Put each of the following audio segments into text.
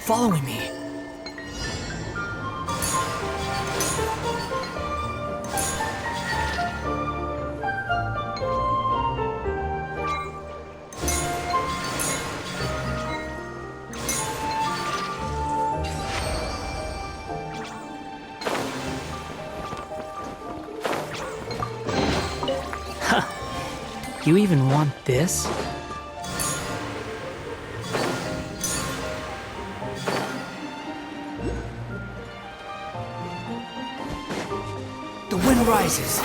Following me. Huh. You even want this? The wind rises.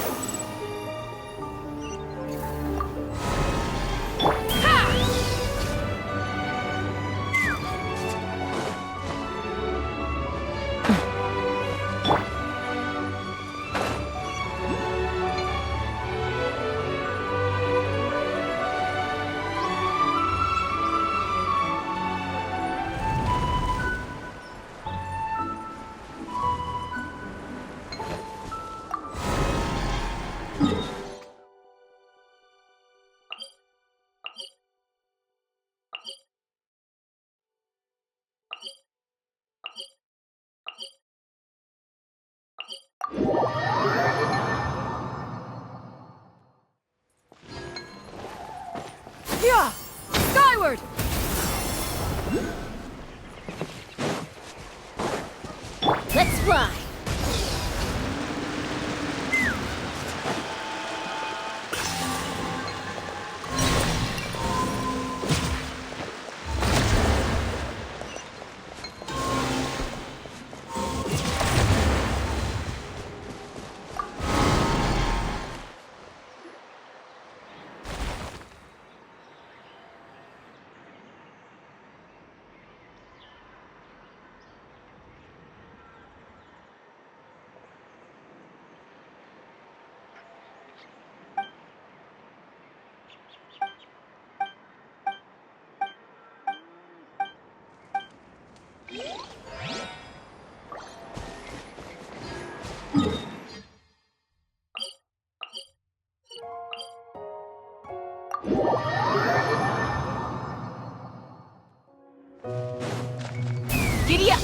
Yeah! Skyward! Let's fly! Giddy up!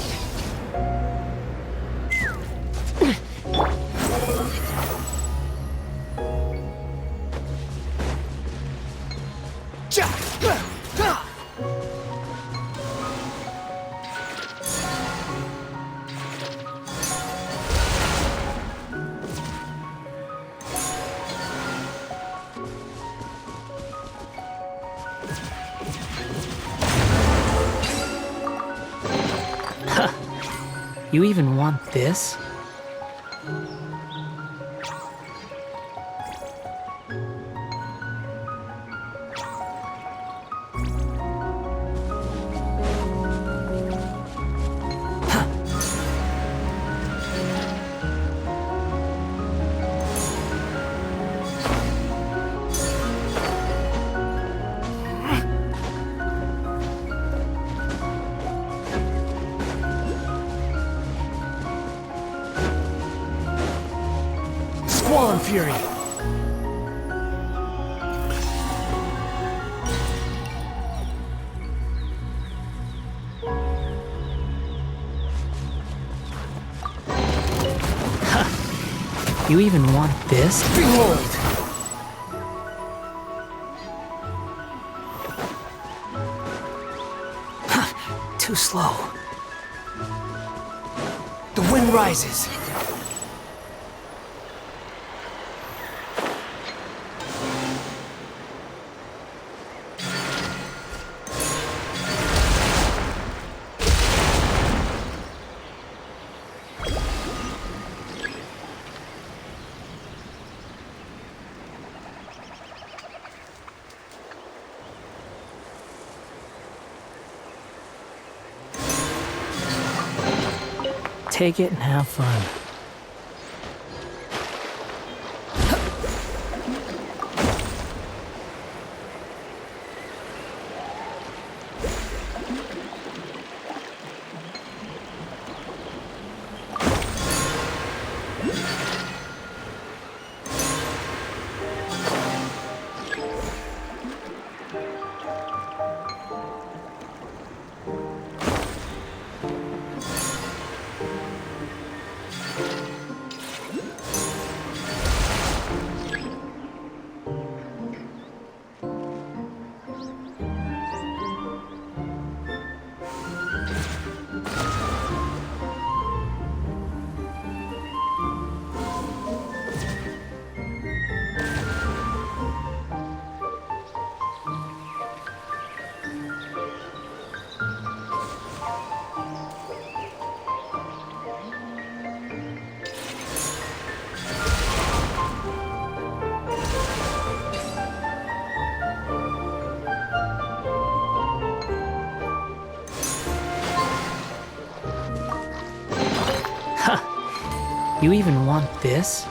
You even want this? Squall Fury! You even want this? Behold! Too slow. The wind rises. Take it and have fun. You even want this?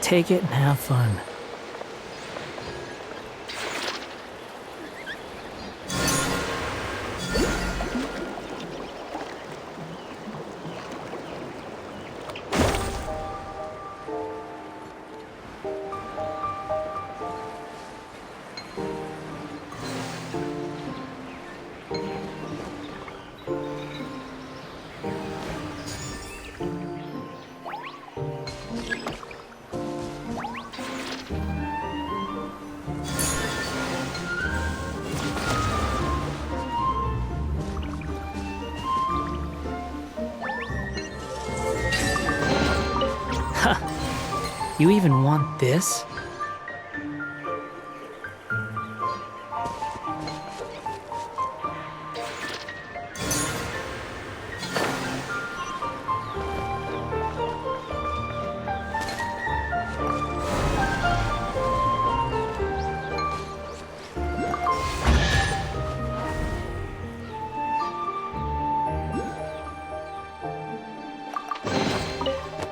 Take it and have fun. You even want this?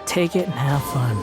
Take it and have fun.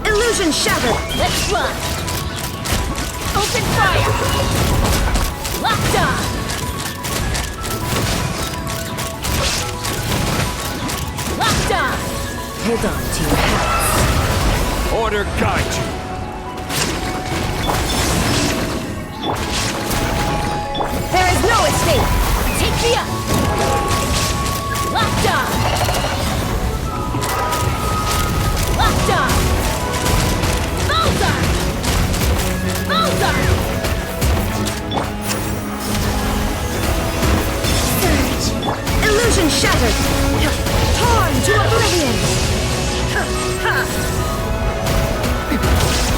Illusion shattered! Let's run! Open fire! Locked on! Locked on! Hold on to your hats. Order guide you. There is no escape! Take me up! Locked on! Locked on! Bullseye! Bullseye! Surge! Illusion shattered! Torn to oblivion!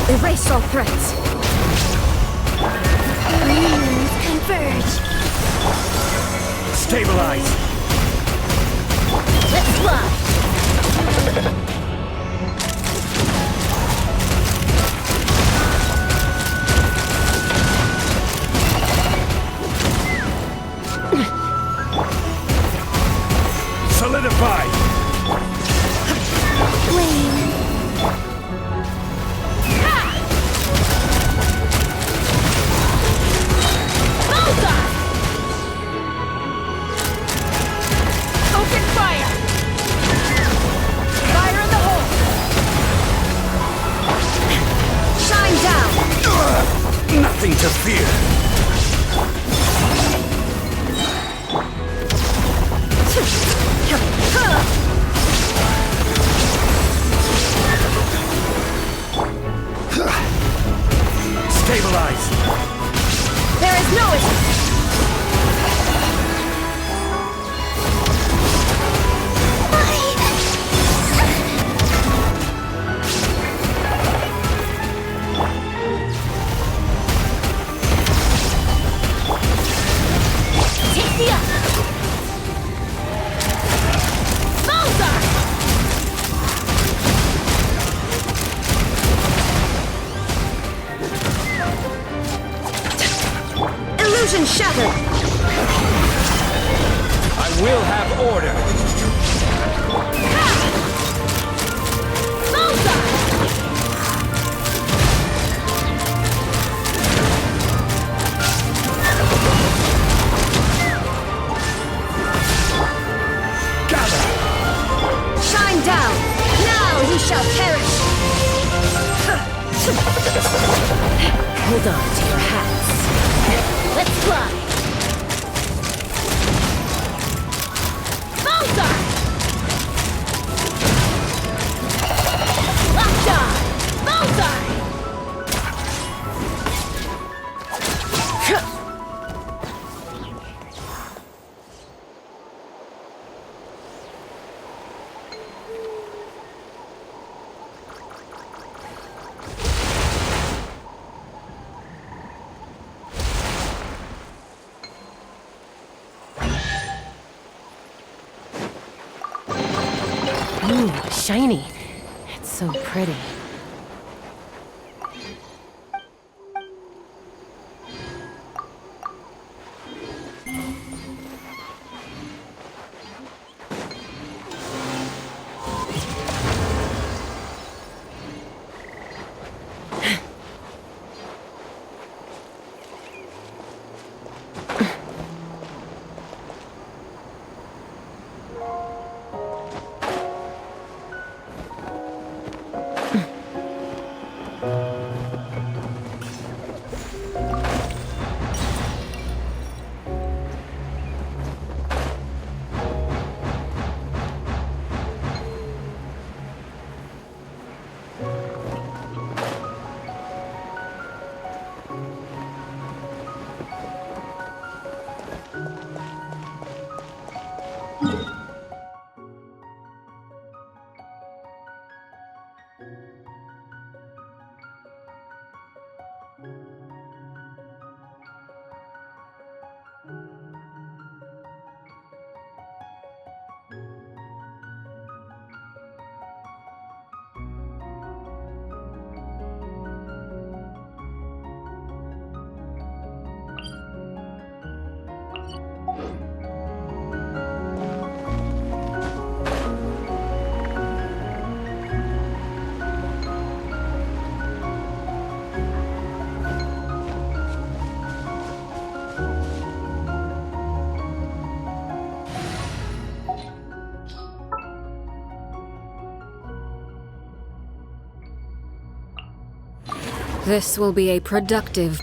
Erase all threats! Dreams converge! Stabilize. Let's fly! Solidify. Flame! Bullseye! Open fire! Fire in the hole! Shine down! Nothing to fear. Stabilize. There is no escape! Take me up! Bullseye! Illusion shattered! I will have order. Bullseye! Gather. Shine down! Now he shall perish! Hold on to your hats. Let's fly! Bullseye! Locked on! Bullseye! shiny. It's so pretty. This will be a productive...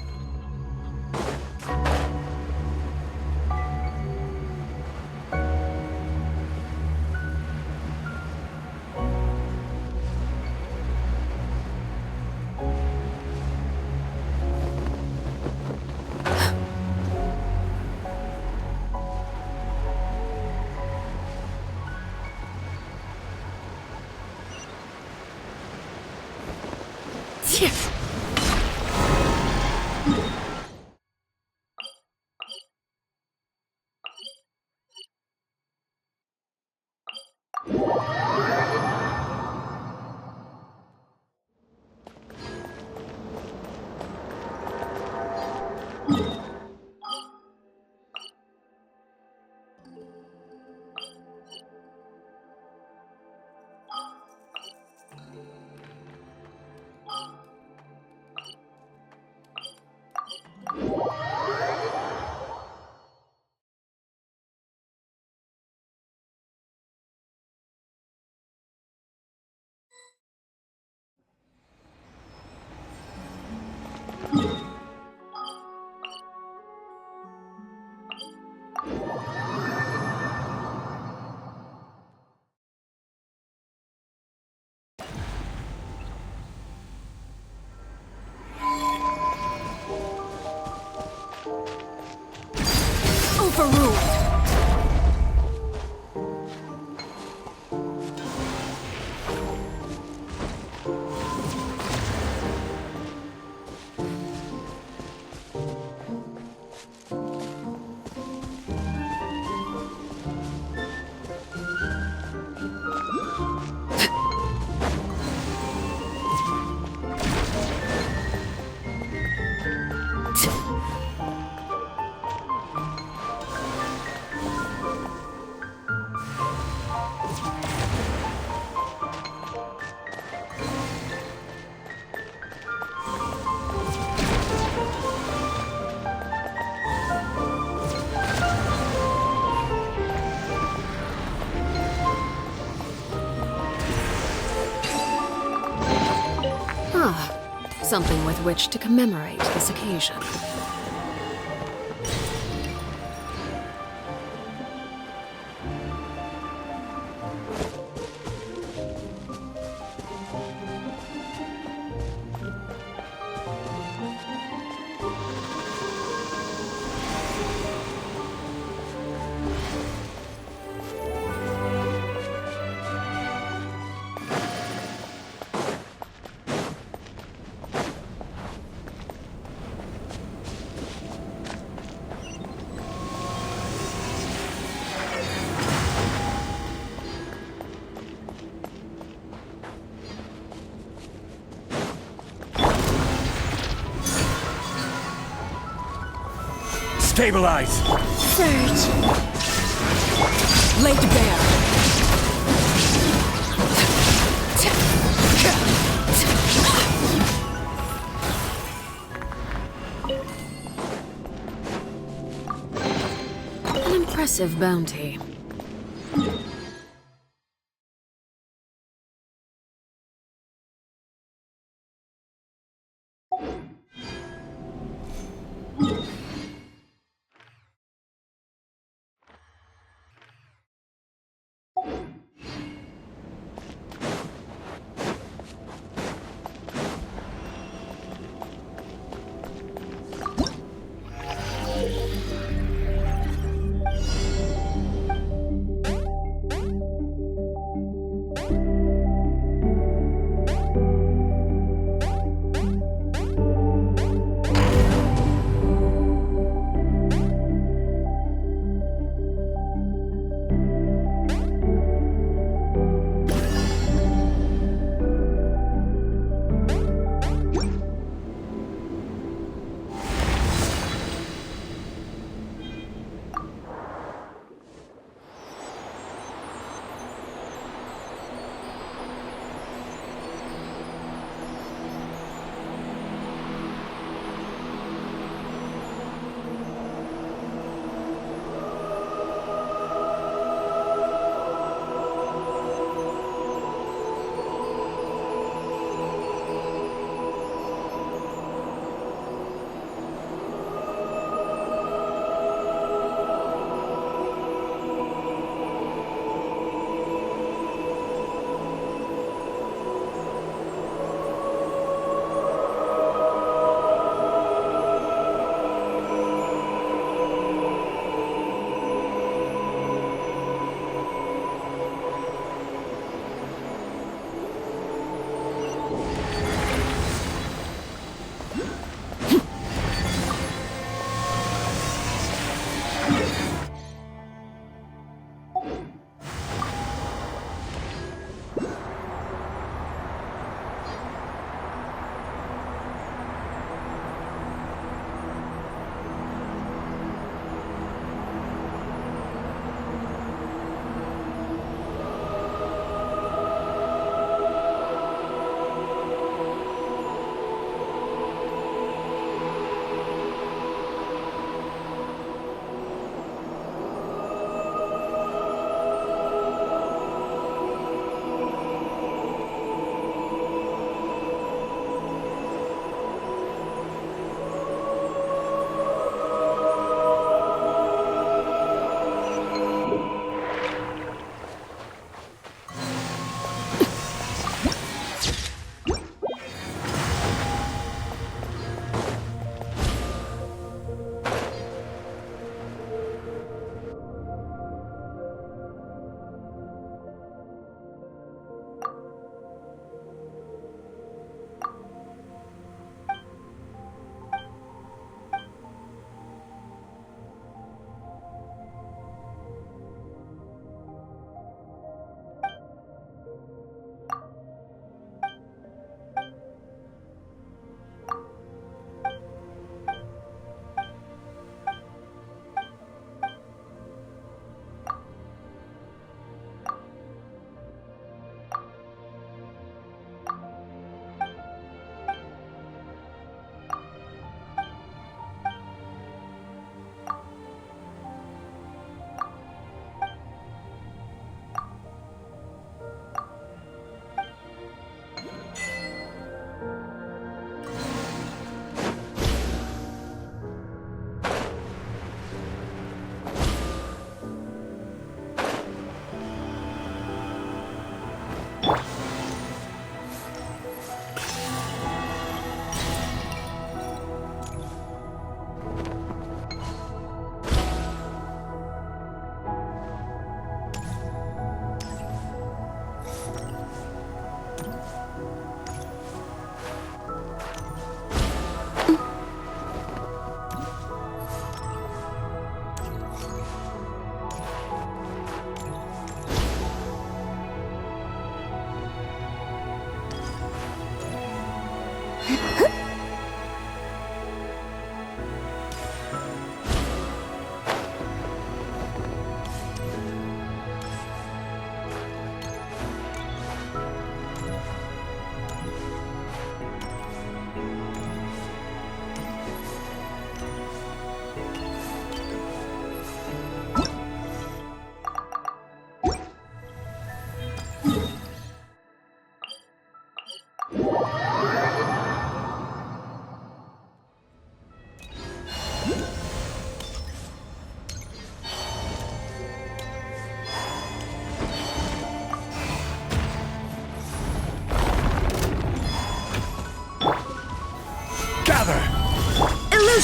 Overruled! Something with which to commemorate this occasion. Stabilize! Surge! Laid bare. An impressive bounty.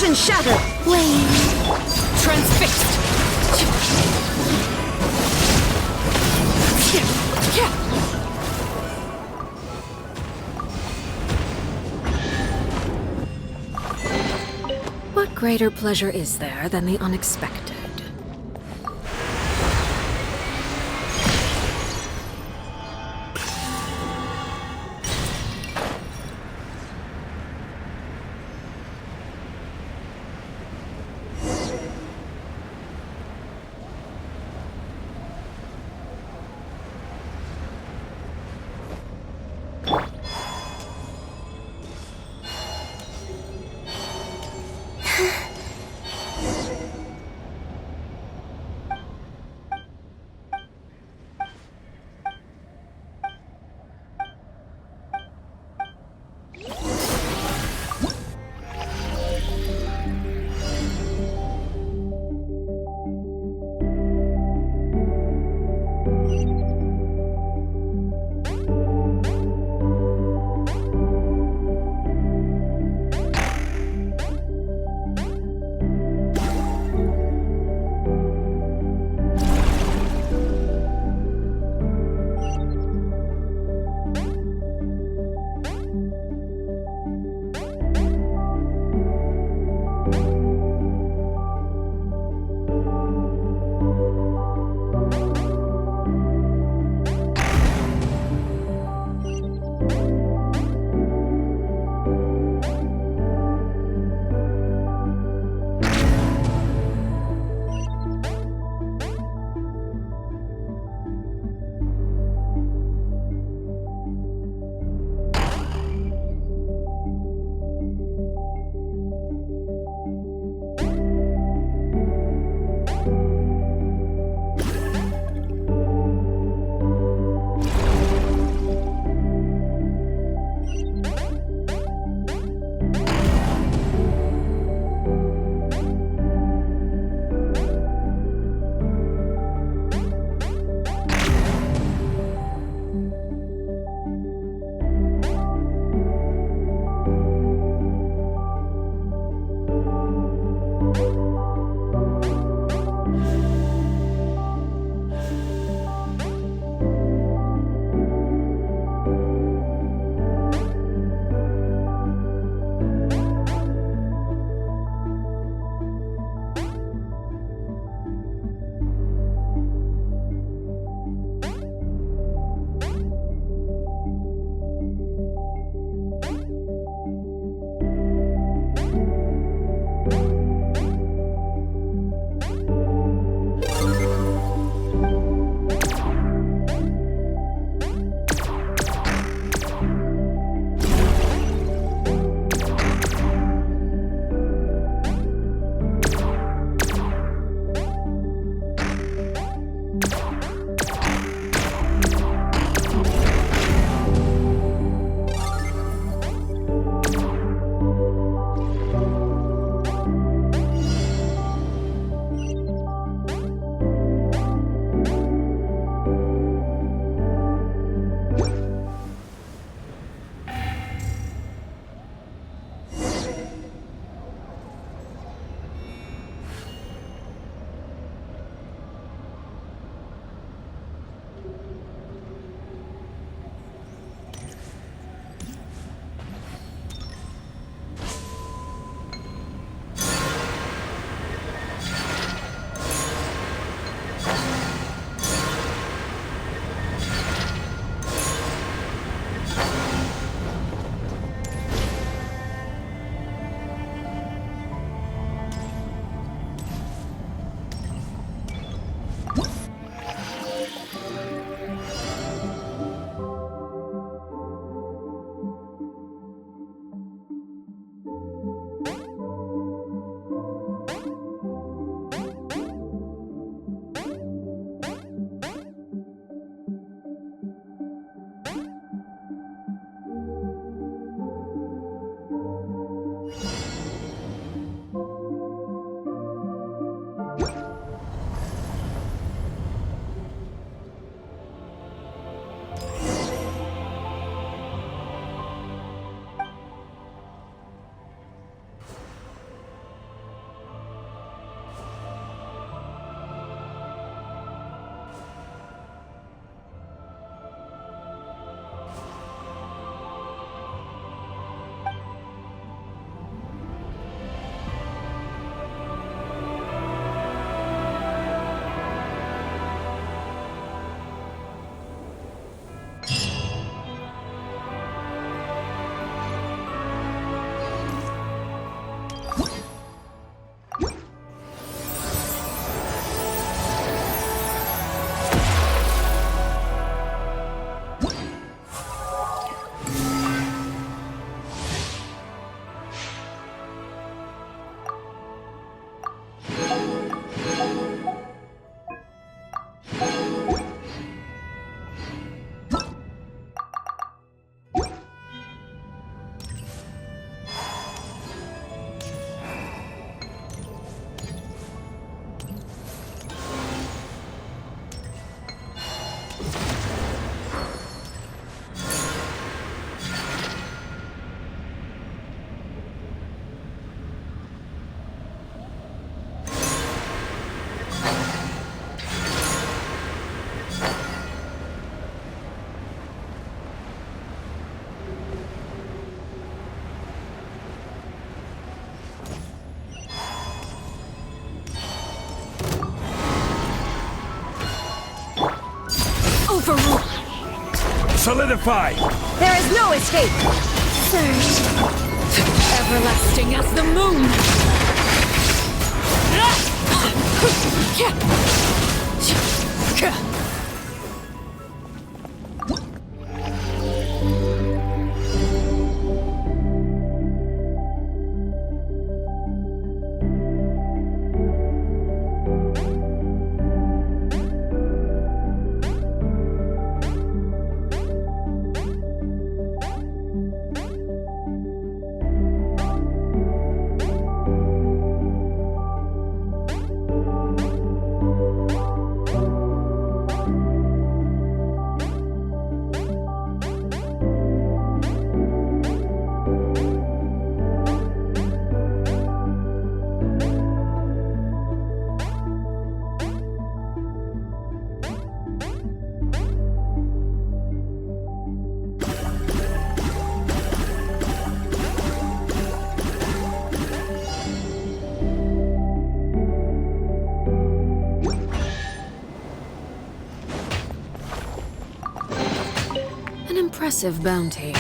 Illusion shattered! Flame. Transfixed! What greater pleasure is there than the unexpected? Solidify! There is no escape! Surge. Everlasting as the moon. An impressive bounty.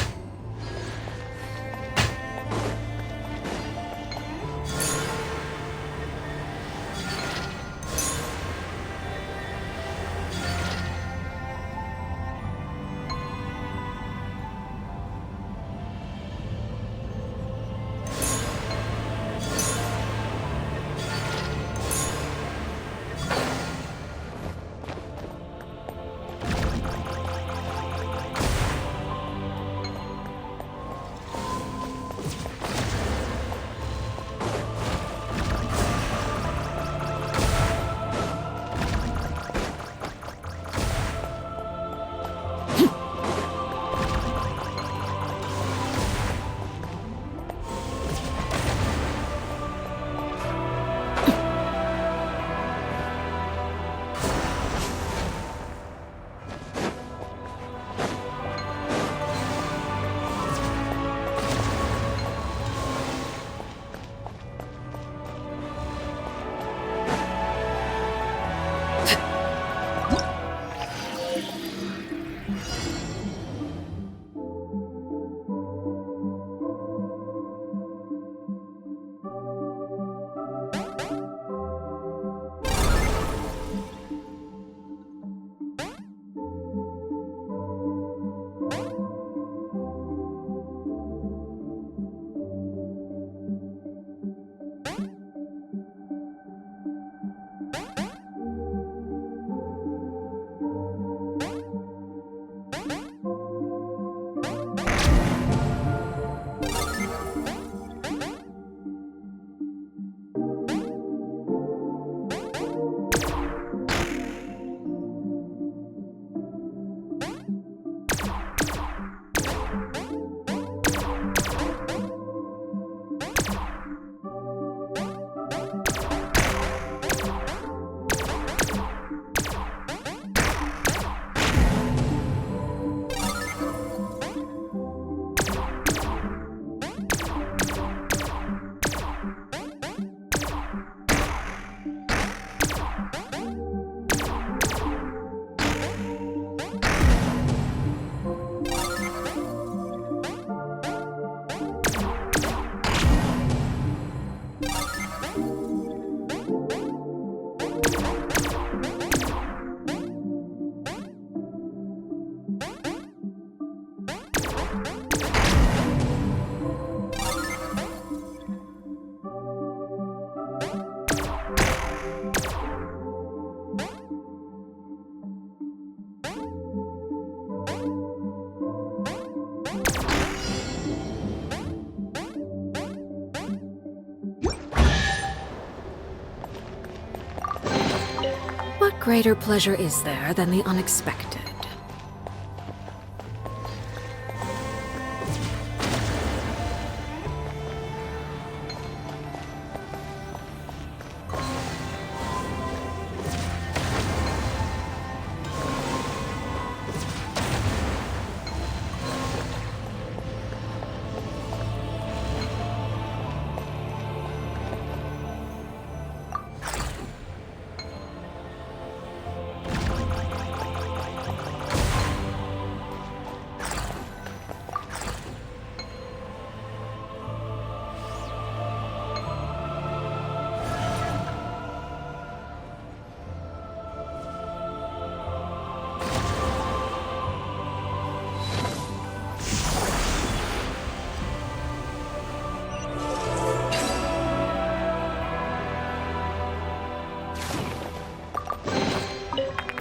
What greater pleasure is there than the unexpected?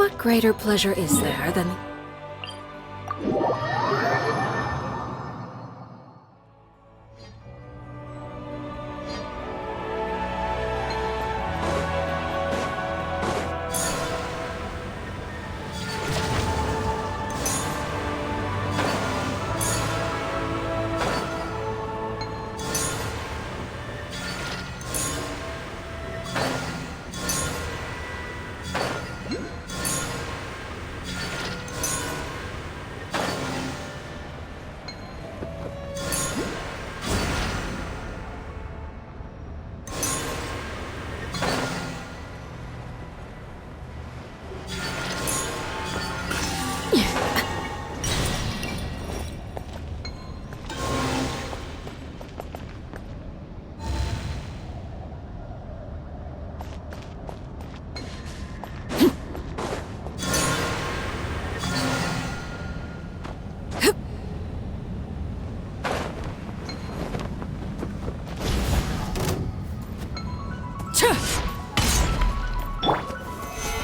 What greater pleasure is there than...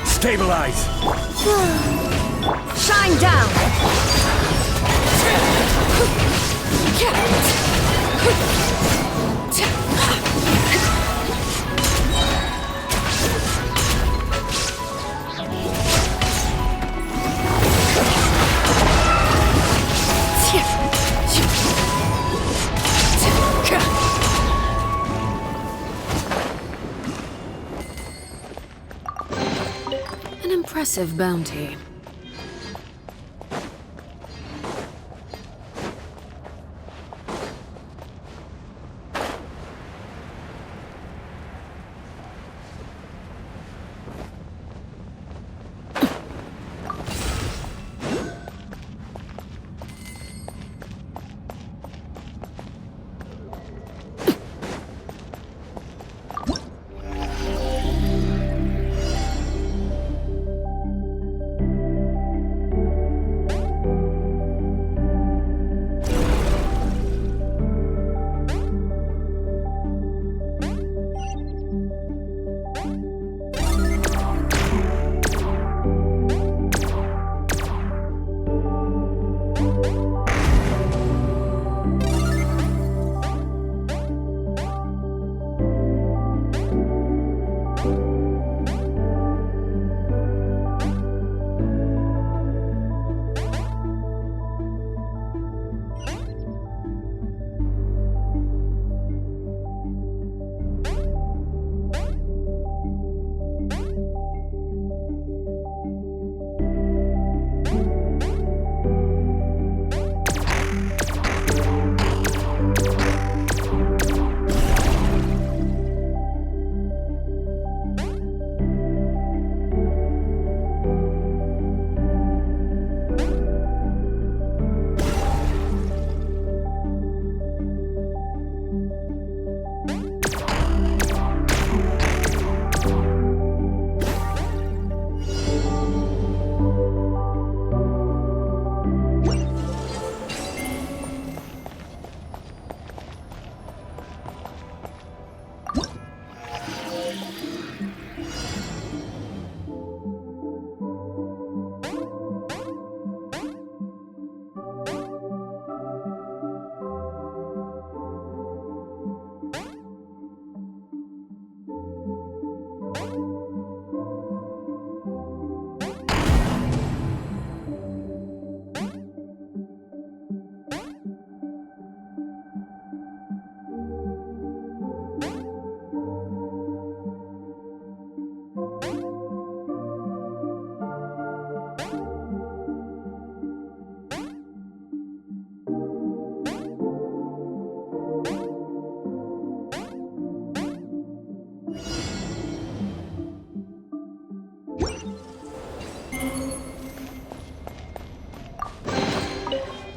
Stabilize! Shine down! An impressive bounty.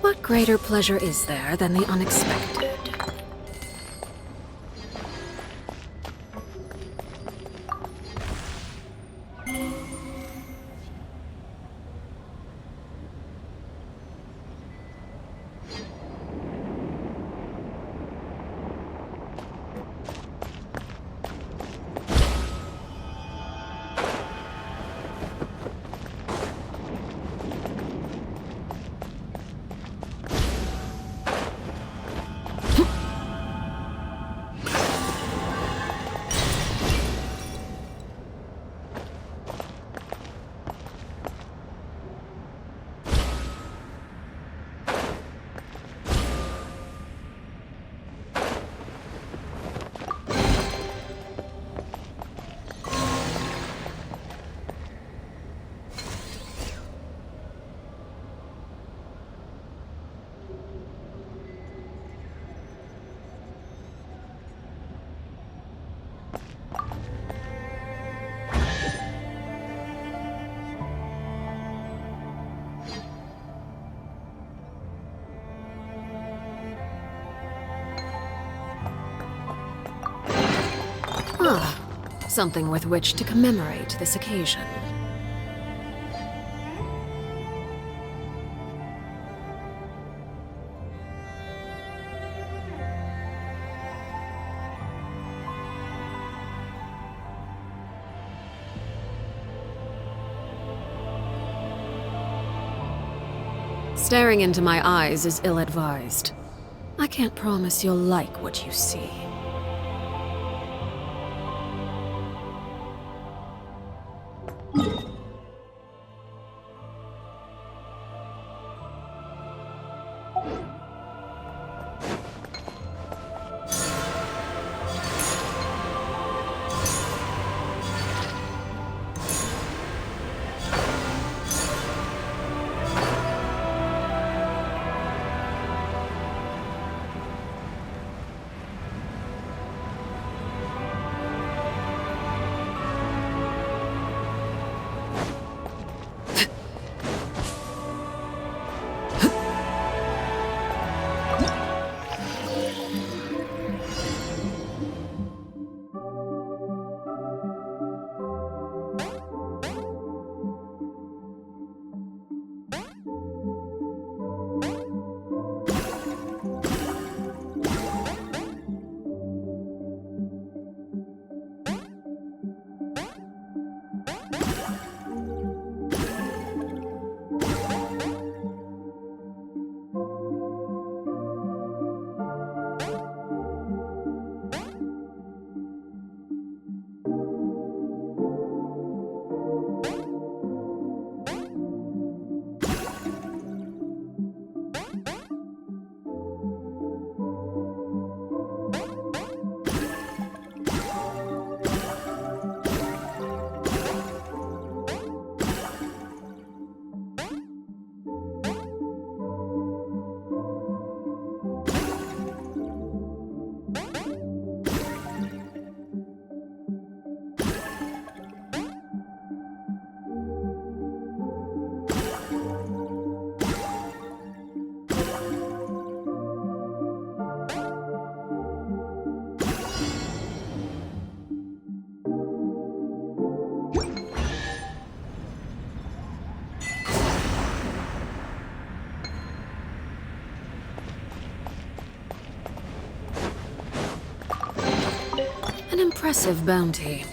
What greater pleasure is there than the unexpected? Something with which to commemorate this occasion. Staring into my eyes is ill-advised. I can't promise you'll like what you see. An impressive bounty.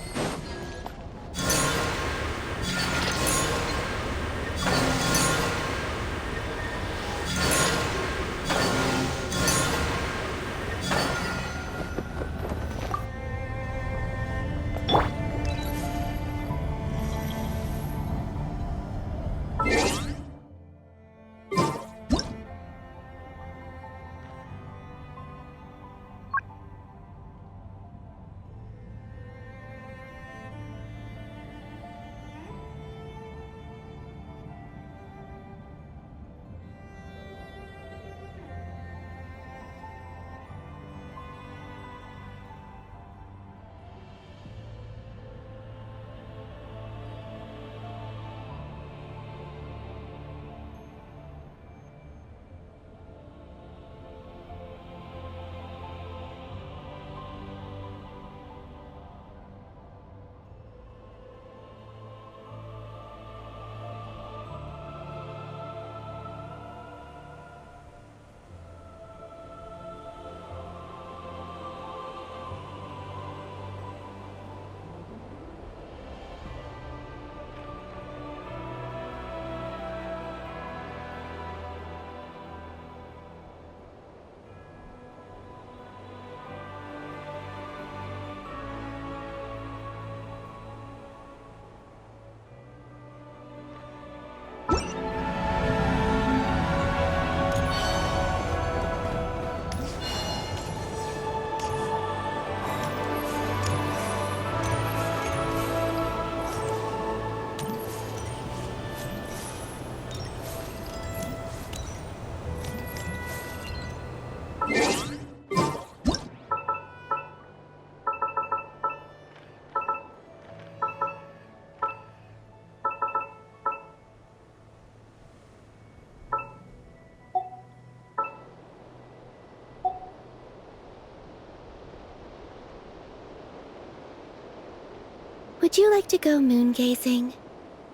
Would you like to go moon gazing?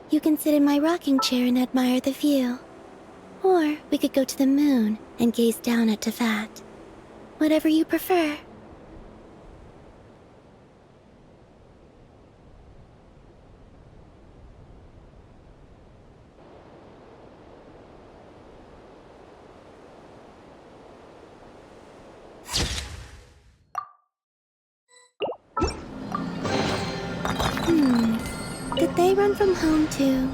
You can sit in my rocking chair and admire the view. Or we could go to the moon and gaze down at Tefat. Whatever you prefer. Did they run from home too?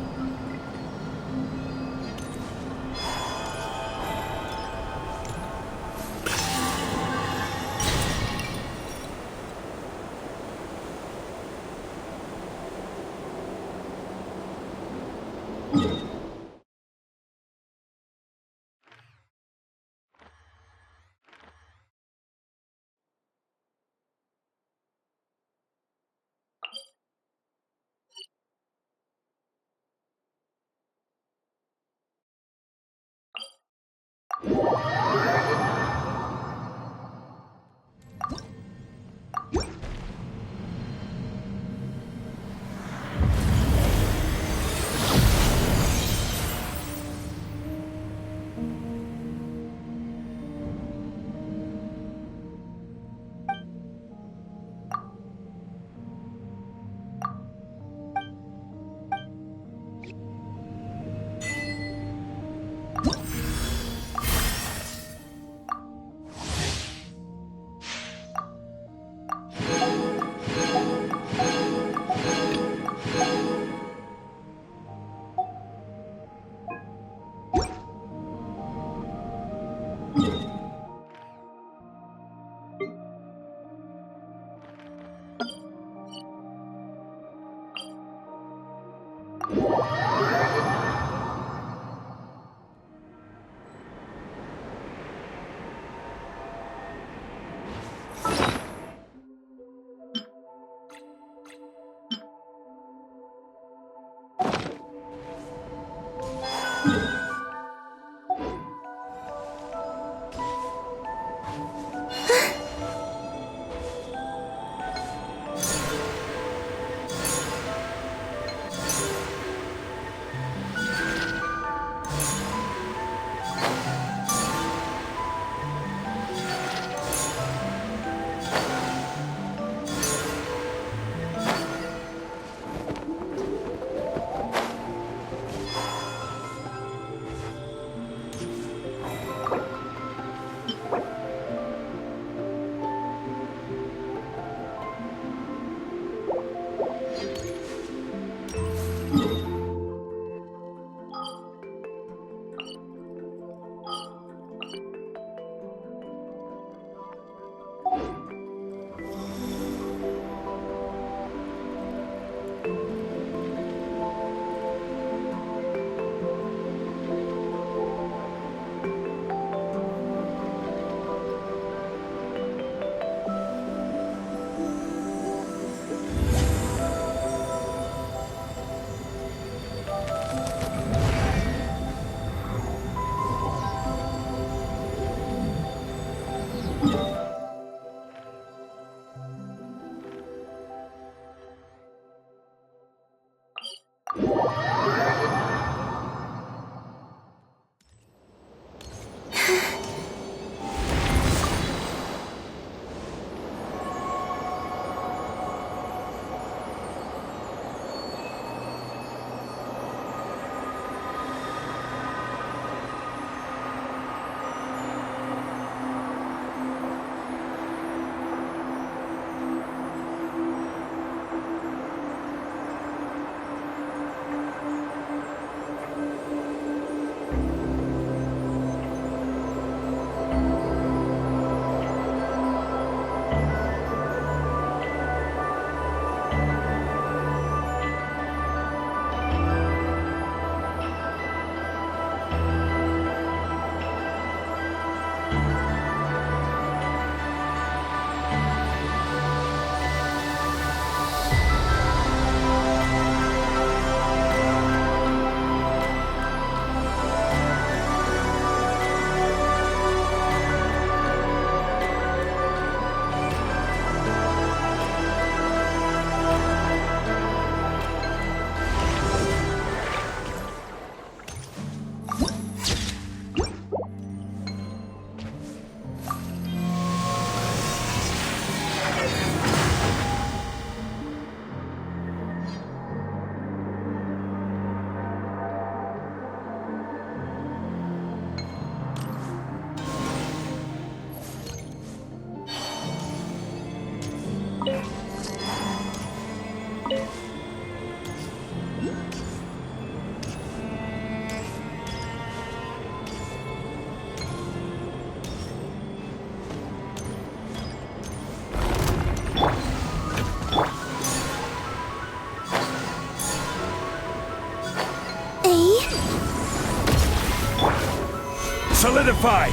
Solidify!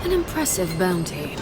An impressive bounty.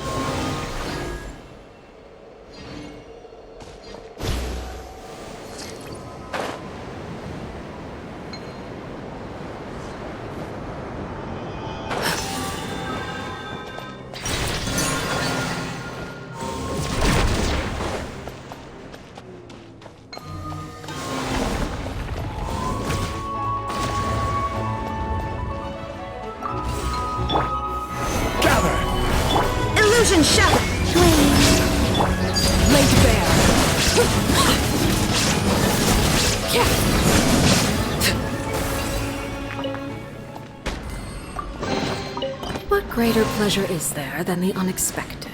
Illusion shattered! Laid bare. What greater pleasure is there than the unexpected?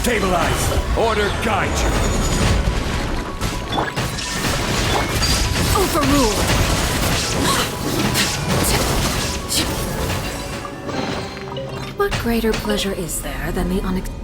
Stabilize! Order guide you! Overruled! What greater pleasure is there than the unexpected?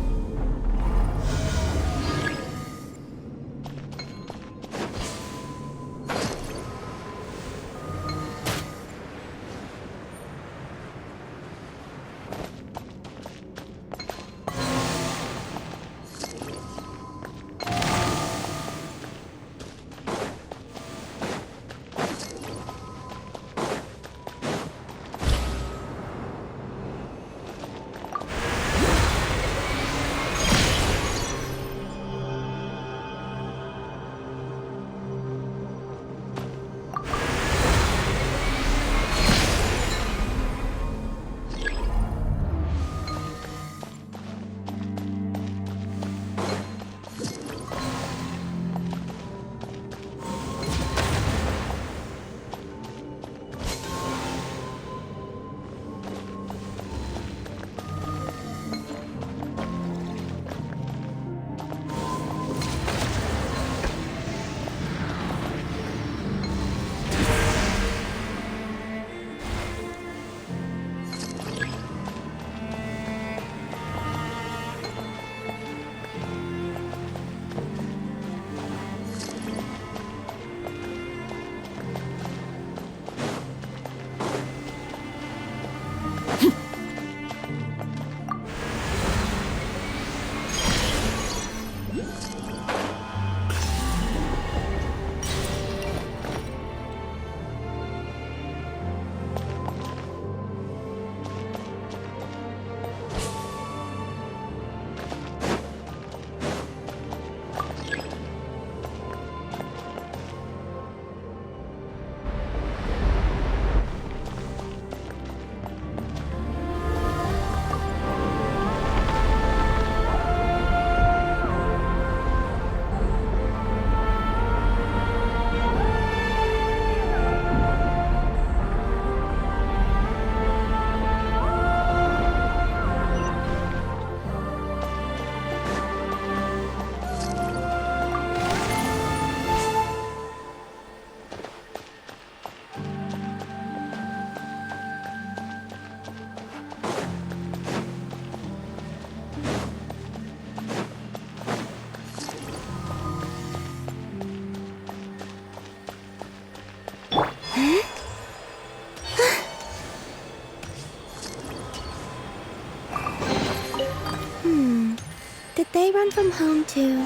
Did they run from home too?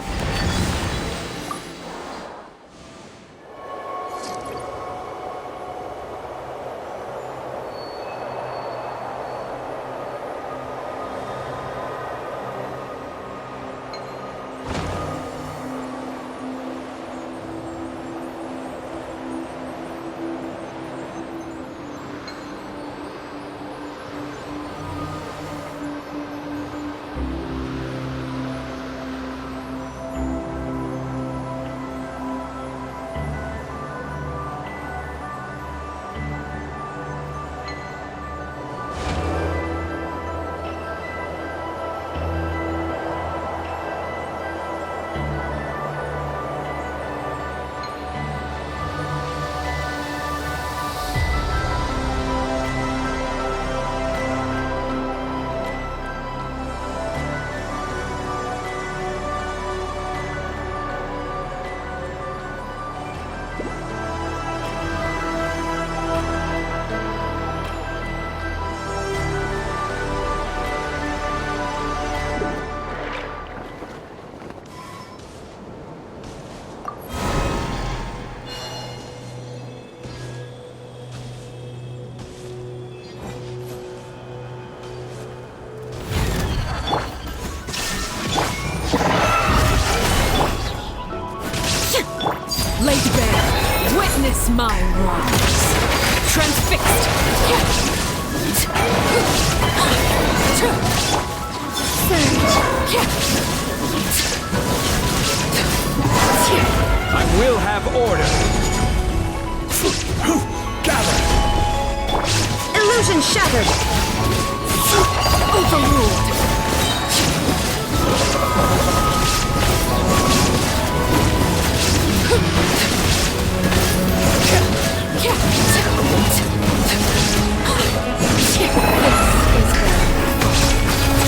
Laid bare, witness my rise. Transfixed. I will have order. Gather. Illusion shattered. Overruled.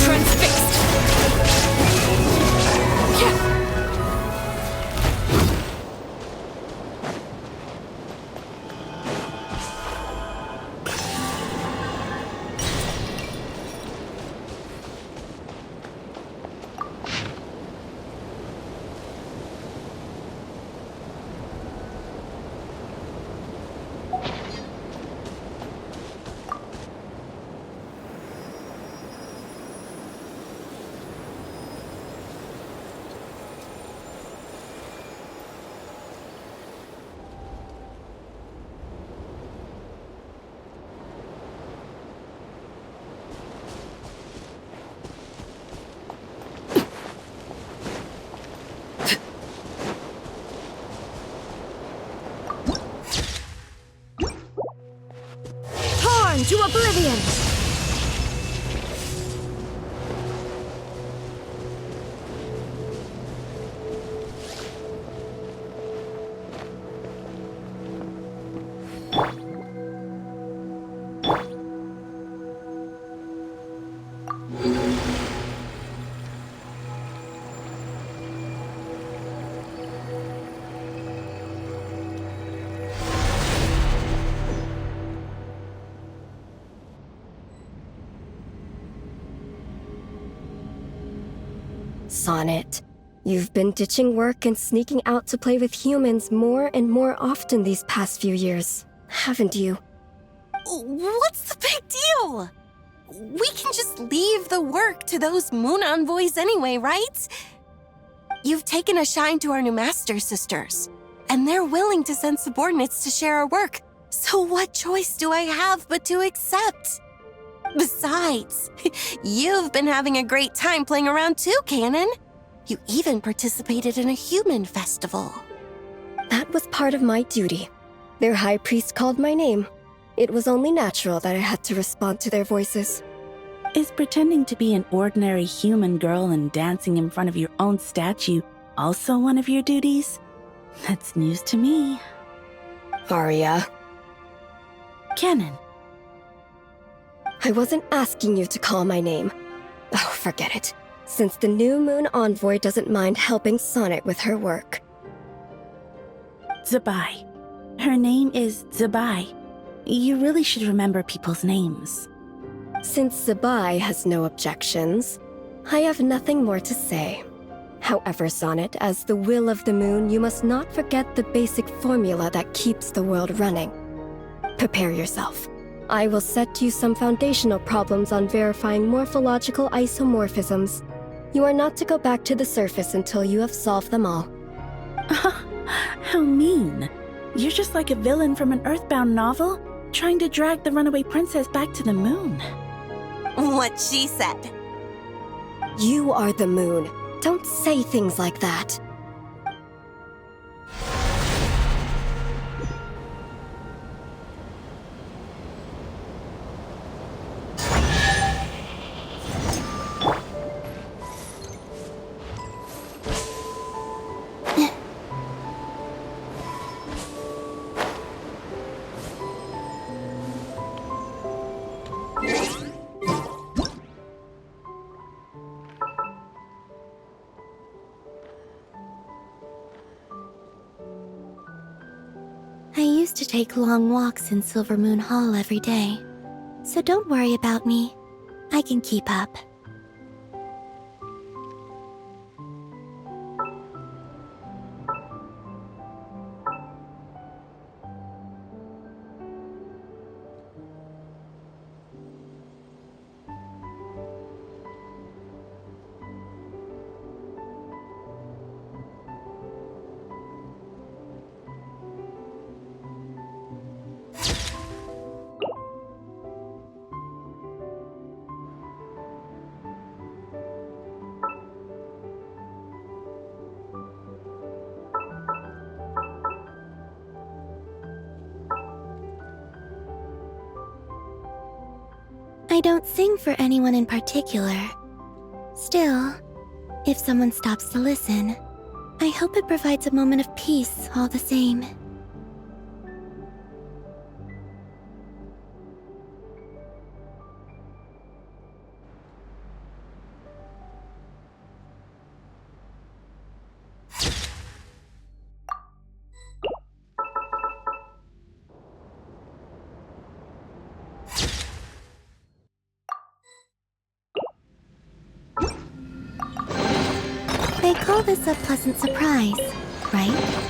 Transfixed! Torn to oblivion! Sonnet, you've been ditching work and sneaking out to play with humans more and more often these past few years, haven't you? What's the big deal? We can just leave the work to those moon envoys anyway, right? You've taken a shine to our new master sisters, and they're willing to send subordinates to share our work. So what choice do I have but to accept? Besides, you've been having a great time playing around too, Canon. You even participated in a human festival. That was part of my duty. Their high priest called my name. It was only natural that I had to respond to their voices. Is pretending to be an ordinary human girl and dancing in front of your own statue also one of your duties? That's news to me. Arya, Canon. I wasn't asking you to call my name. Oh, forget it. Since the new moon envoy doesn't mind helping Sonnet with her work. Zabai. Her name is Zabai. You really should remember people's names. Since Zabai has no objections, I have nothing more to say. However, Sonnet, as the will of the moon, you must not forget the basic formula that keeps the world running. Prepare yourself. I will set you some foundational problems on verifying morphological isomorphisms. You are not to go back to the surface until you have solved them all. How mean. You're just like a villain from an Earthbound novel, trying to drag the runaway princess back to the moon. What she said. You are the moon. Don't say things like that. I used to take long walks in Silver Moon Hall every day, so don't worry about me. I can keep up. I don't sing for anyone in particular. Still, if someone stops to listen, I hope it provides a moment of peace all the same. They call this a pleasant surprise, right?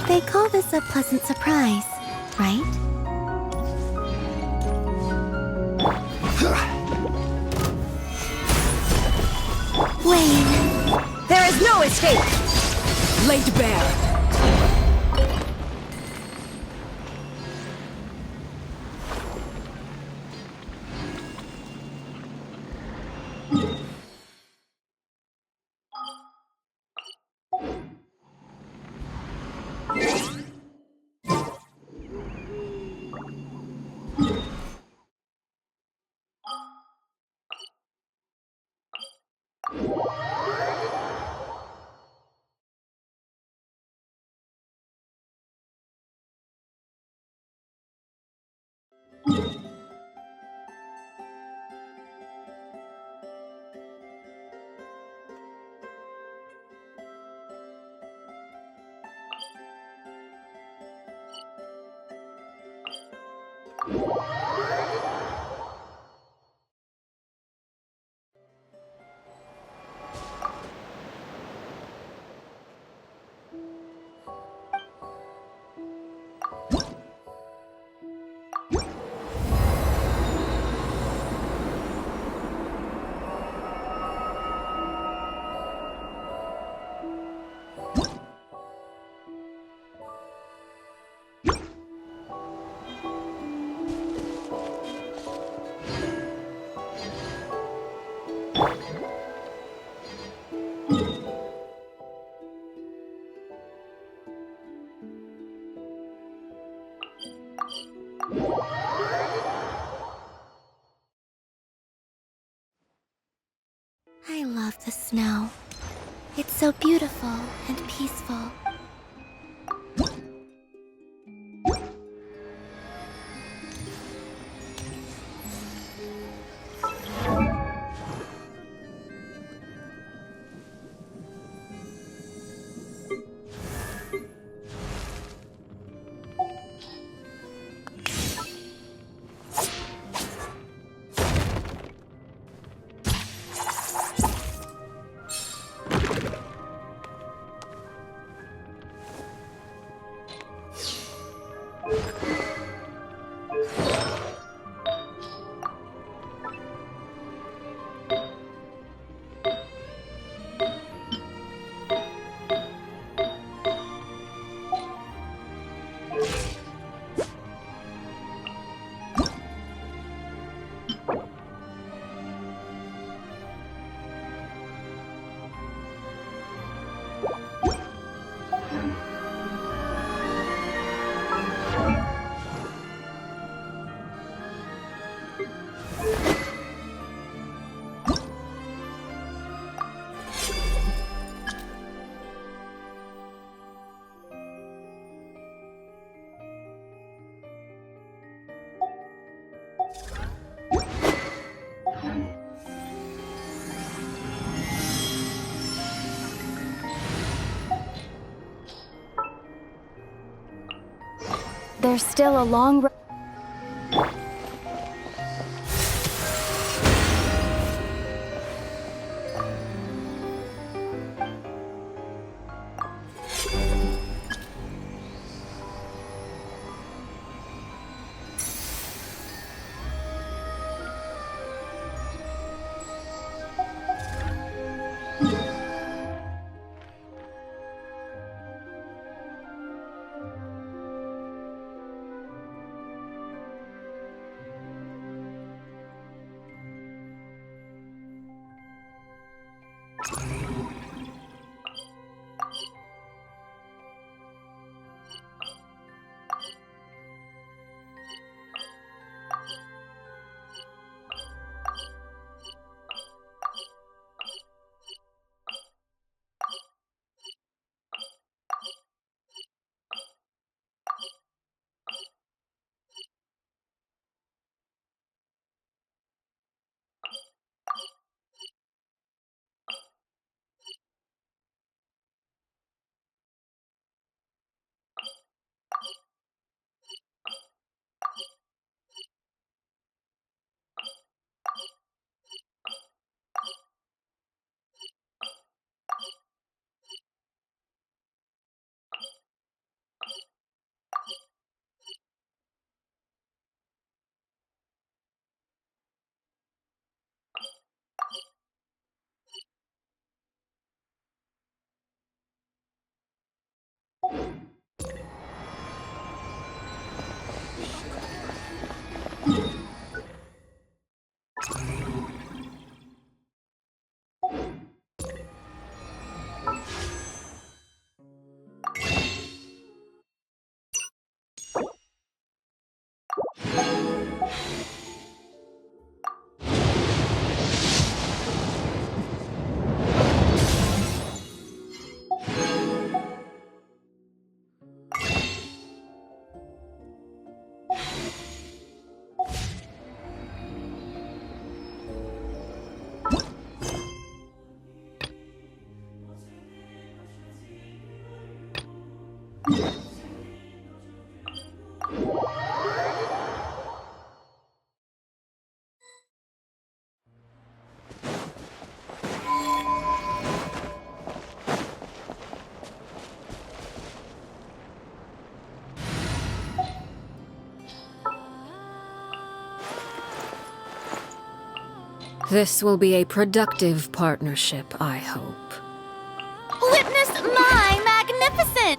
They call this a pleasant surprise, right? Wait. There is no escape! Laid bare. I love the snow. It's so beautiful and peaceful. There's still a long road. This will be a productive partnership, I hope. Witness my magnificent!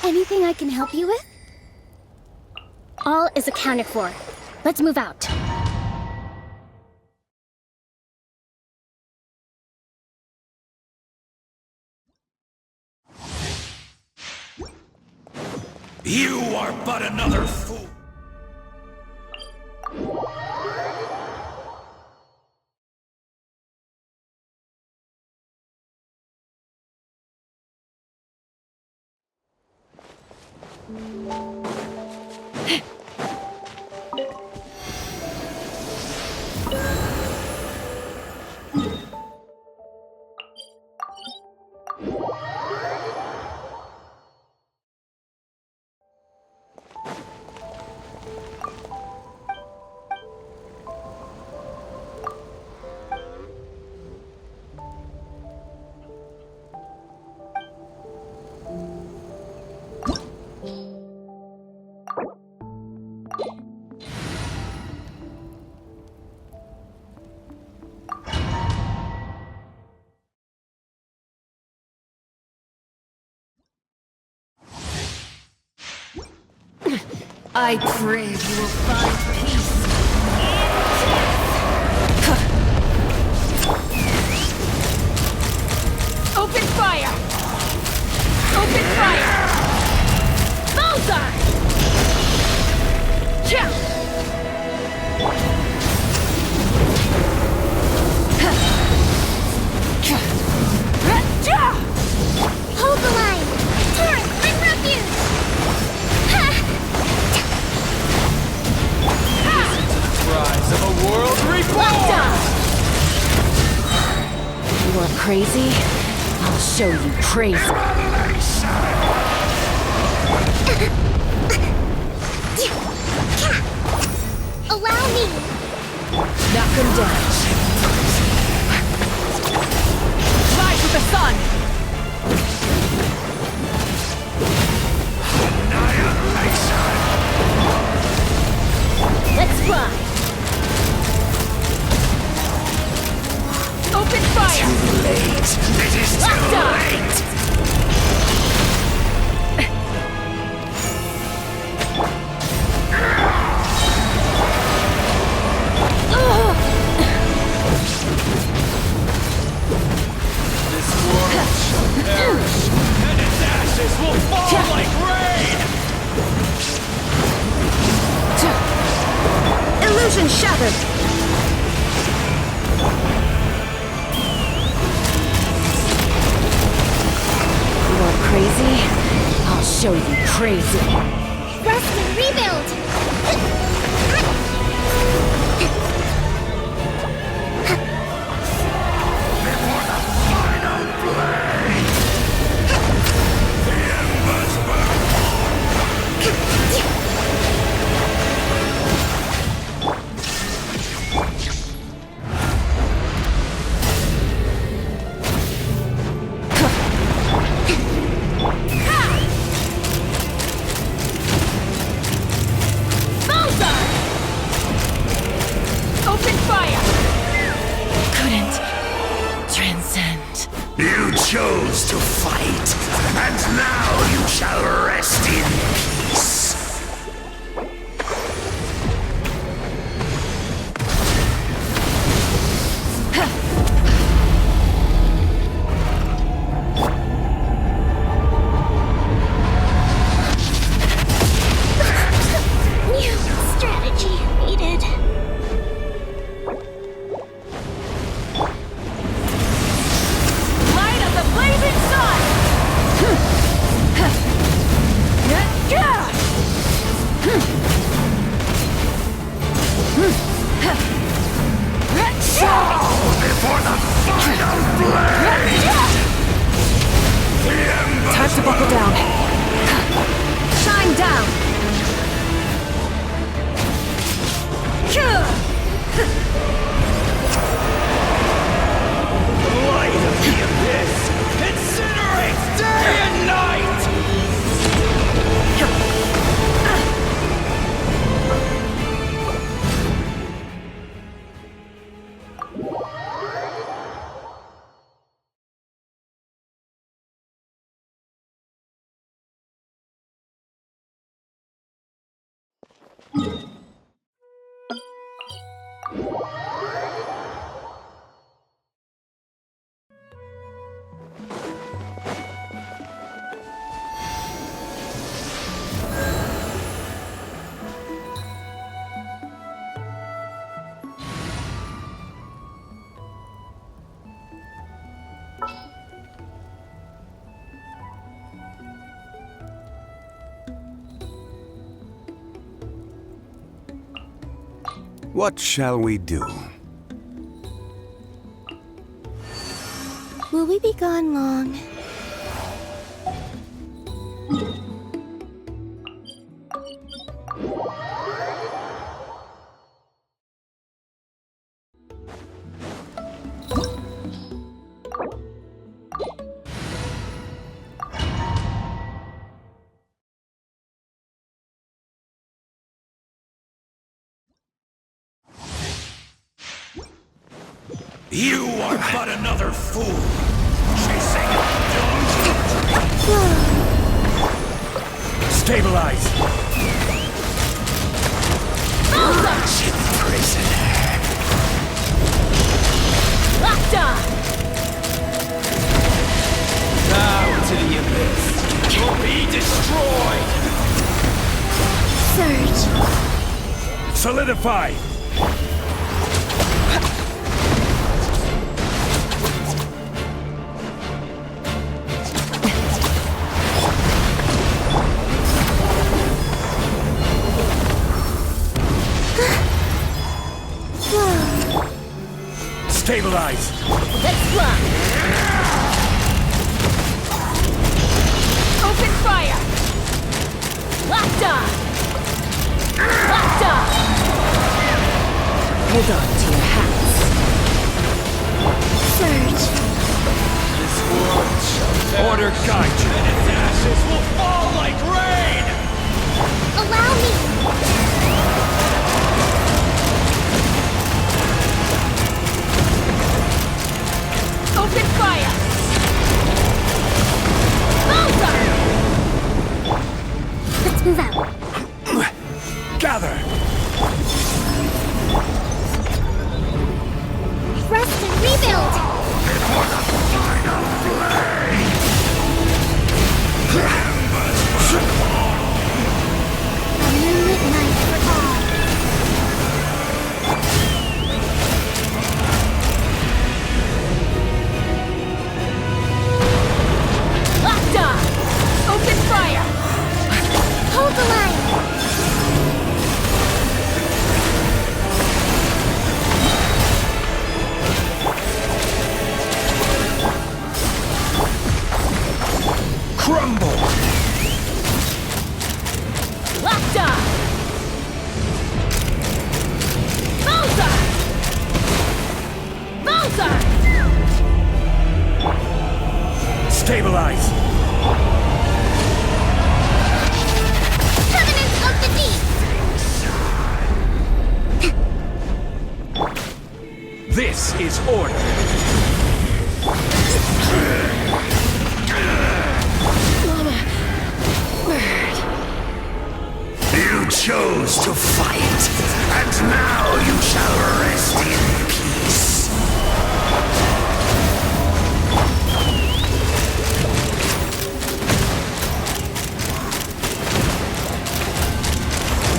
Anything I can help you with? All is accounted for. Let's move out. You are but another fool! I pray you will find peace. Open fire! Open fire! Bullseye! Chill! Hold the line! Turret, bring refuge! Rise of a world reborn! You are crazy? I'll show you crazy. Allow me! Knock him down. Rise with the sun! Let's fly! Open fire! Too late! It is too late! This world shall perish, and its ashes will fall like rain! Illusion shattered! You are crazy? I'll show you crazy. Rest and rebuild! Before the final blade! The embers burn! What shall we do? Will we be gone long? You are but another fool, chasing Stabilize! prisoner. Locked on! Down to the abyss. You'll be destroyed. Surge. Solidify! Stabilize! Let's fly! Open fire! Locked on! Locked on! Hold on to your hats. Surge. This world shall Order guide you! and its ashes will fall like rain. Allow me! Open fire! Bullseye! Let's move out. Gather! Rest and rebuild! A moonlit night for all. Locked on! Open fire! Hold the line! Crumble! Locked on! Bullseye! Bullseye! Stabilize! Covenant of the Deep! This is order! You chose to fight, and now you shall rest in peace.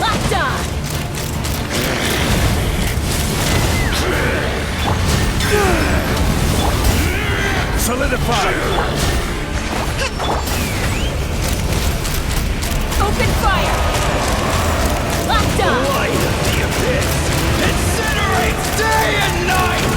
Locked on! Solidify! Open fire! Locked on! Light of the abyss incinerates day and night.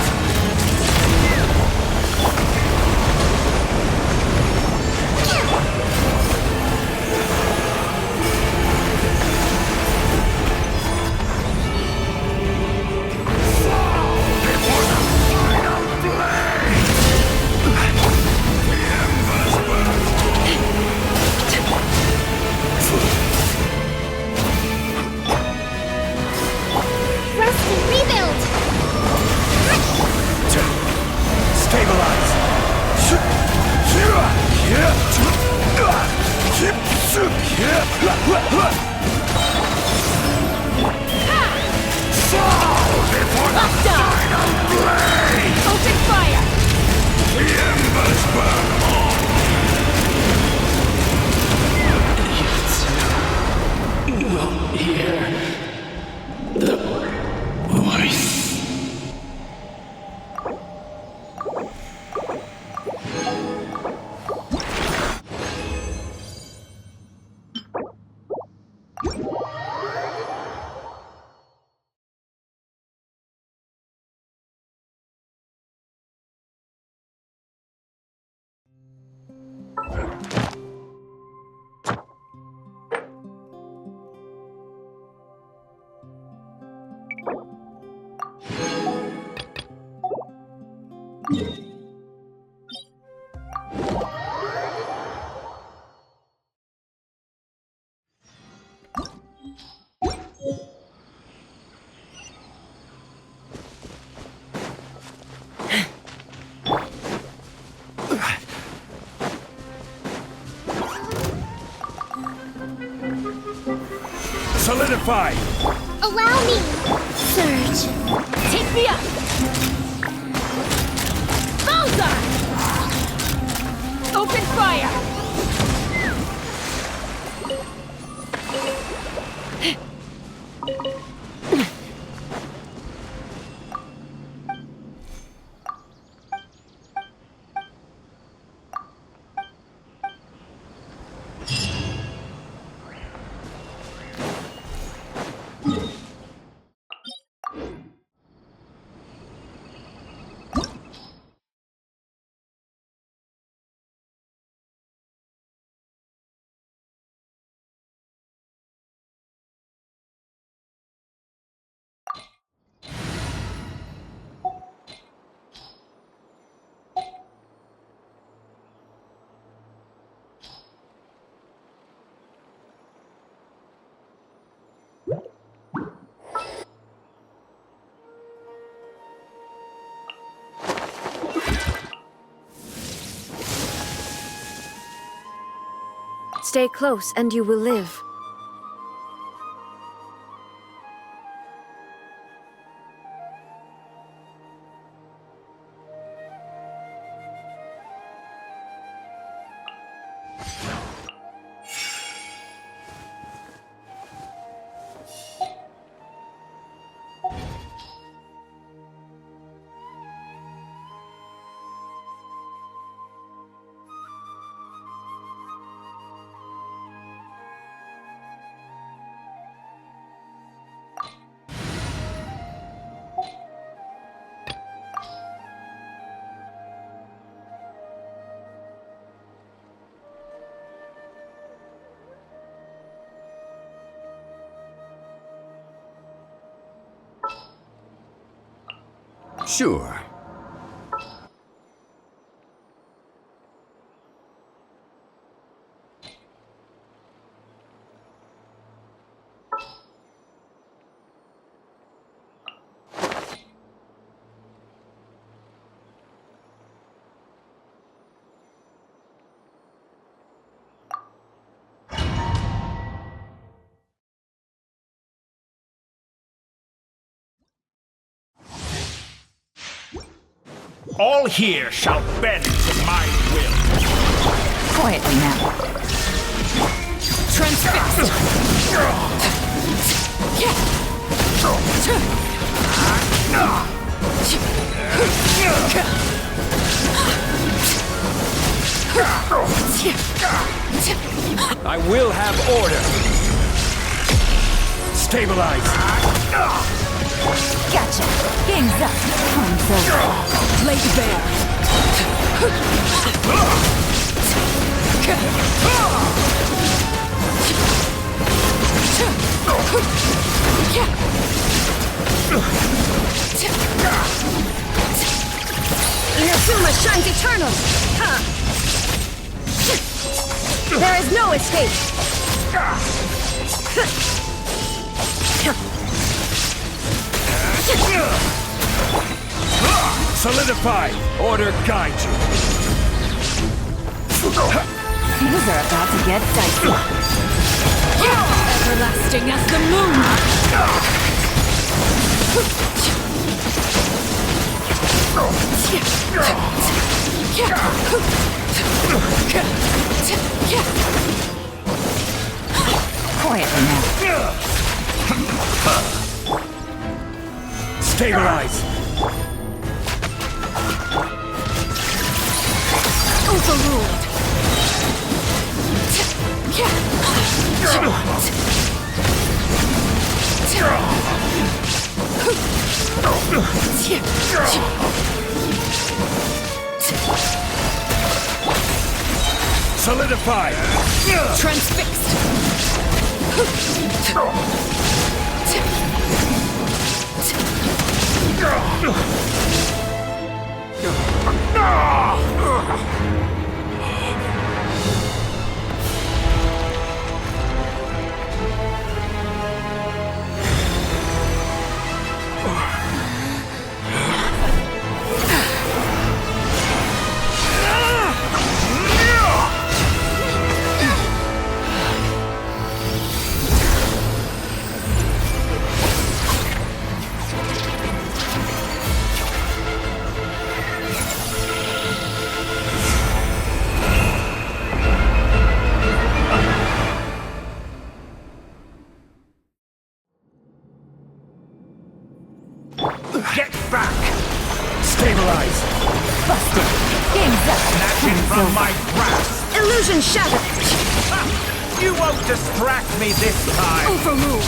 Solidify! Allow me! Surge. Take me up! Bowser! Open fire! Stay close and you will live. Sure. All here shall bend to my will. Quietly now. Transfixed! I will have order. Stabilize. Gotcha! Game's up! Time's over! Laid bare! Inazuma shines eternal! Ha! There is no escape! Solidify! Order guide you! Things are about to get dicey. Everlasting as the moon! Quietly now. Stabilize! Overruled! Solidify! Transfixed! Get back! Stabilize! Busted! Game's up! Snatch it from my grasp! Illusion shattered! Ha! You won't distract me this time! Overruled!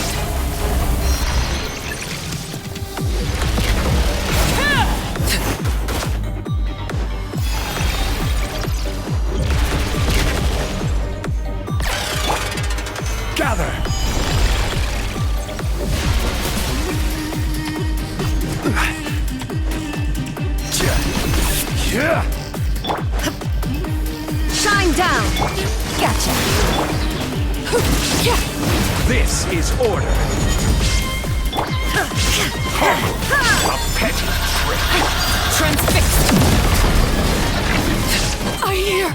Gather! Shine down! Gotcha! This is order! A petty trick! Transfixed! I hear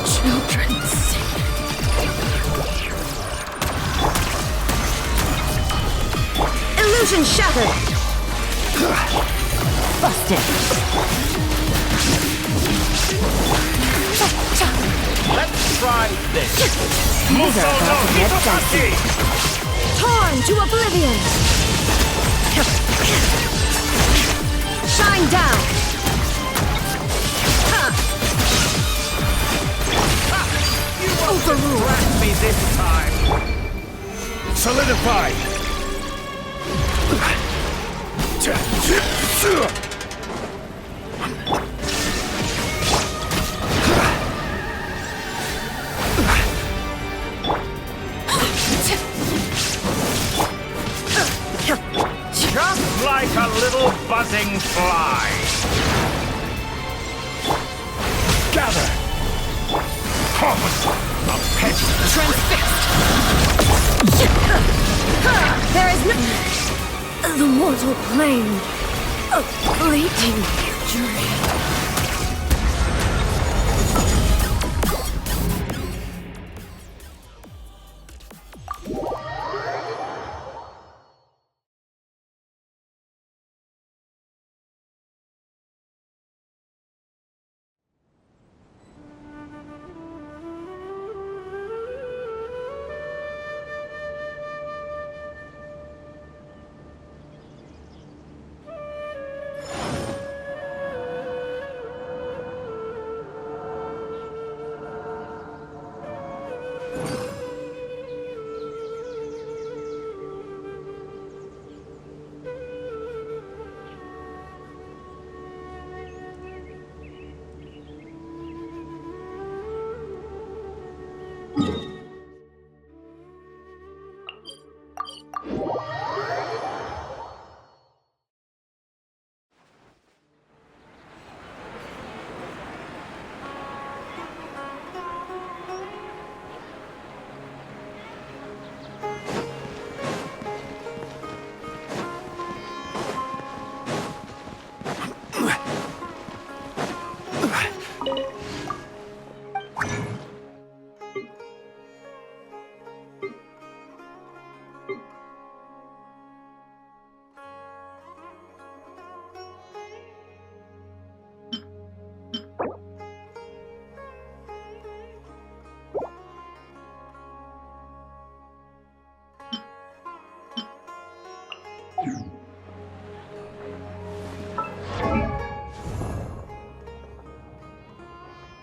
children sing. Illusion shattered! Busted! Let's try this! These are about to get dicey. Torn to oblivion! Shine down! You won't distract me this time! Solidify! Just like a little buzzing fly! Gather! A petty Transfixed! There is no... The mortal plane. A fleeting dream.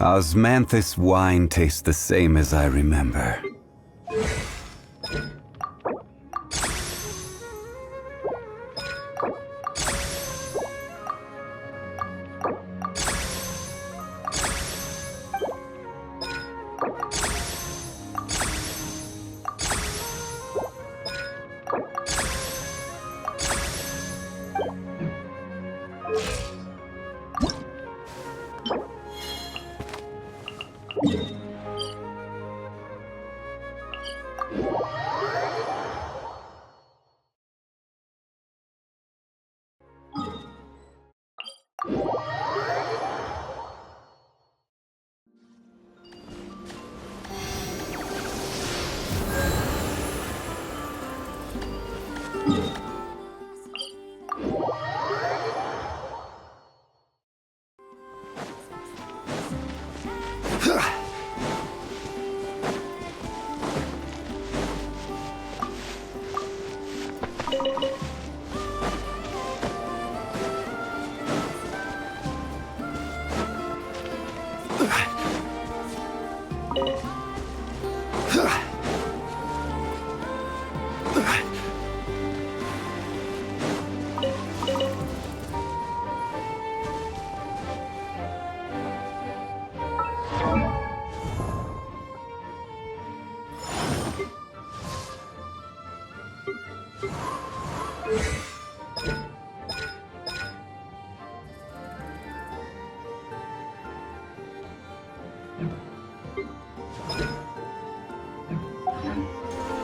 Osmanthus wine tastes the same as I remember.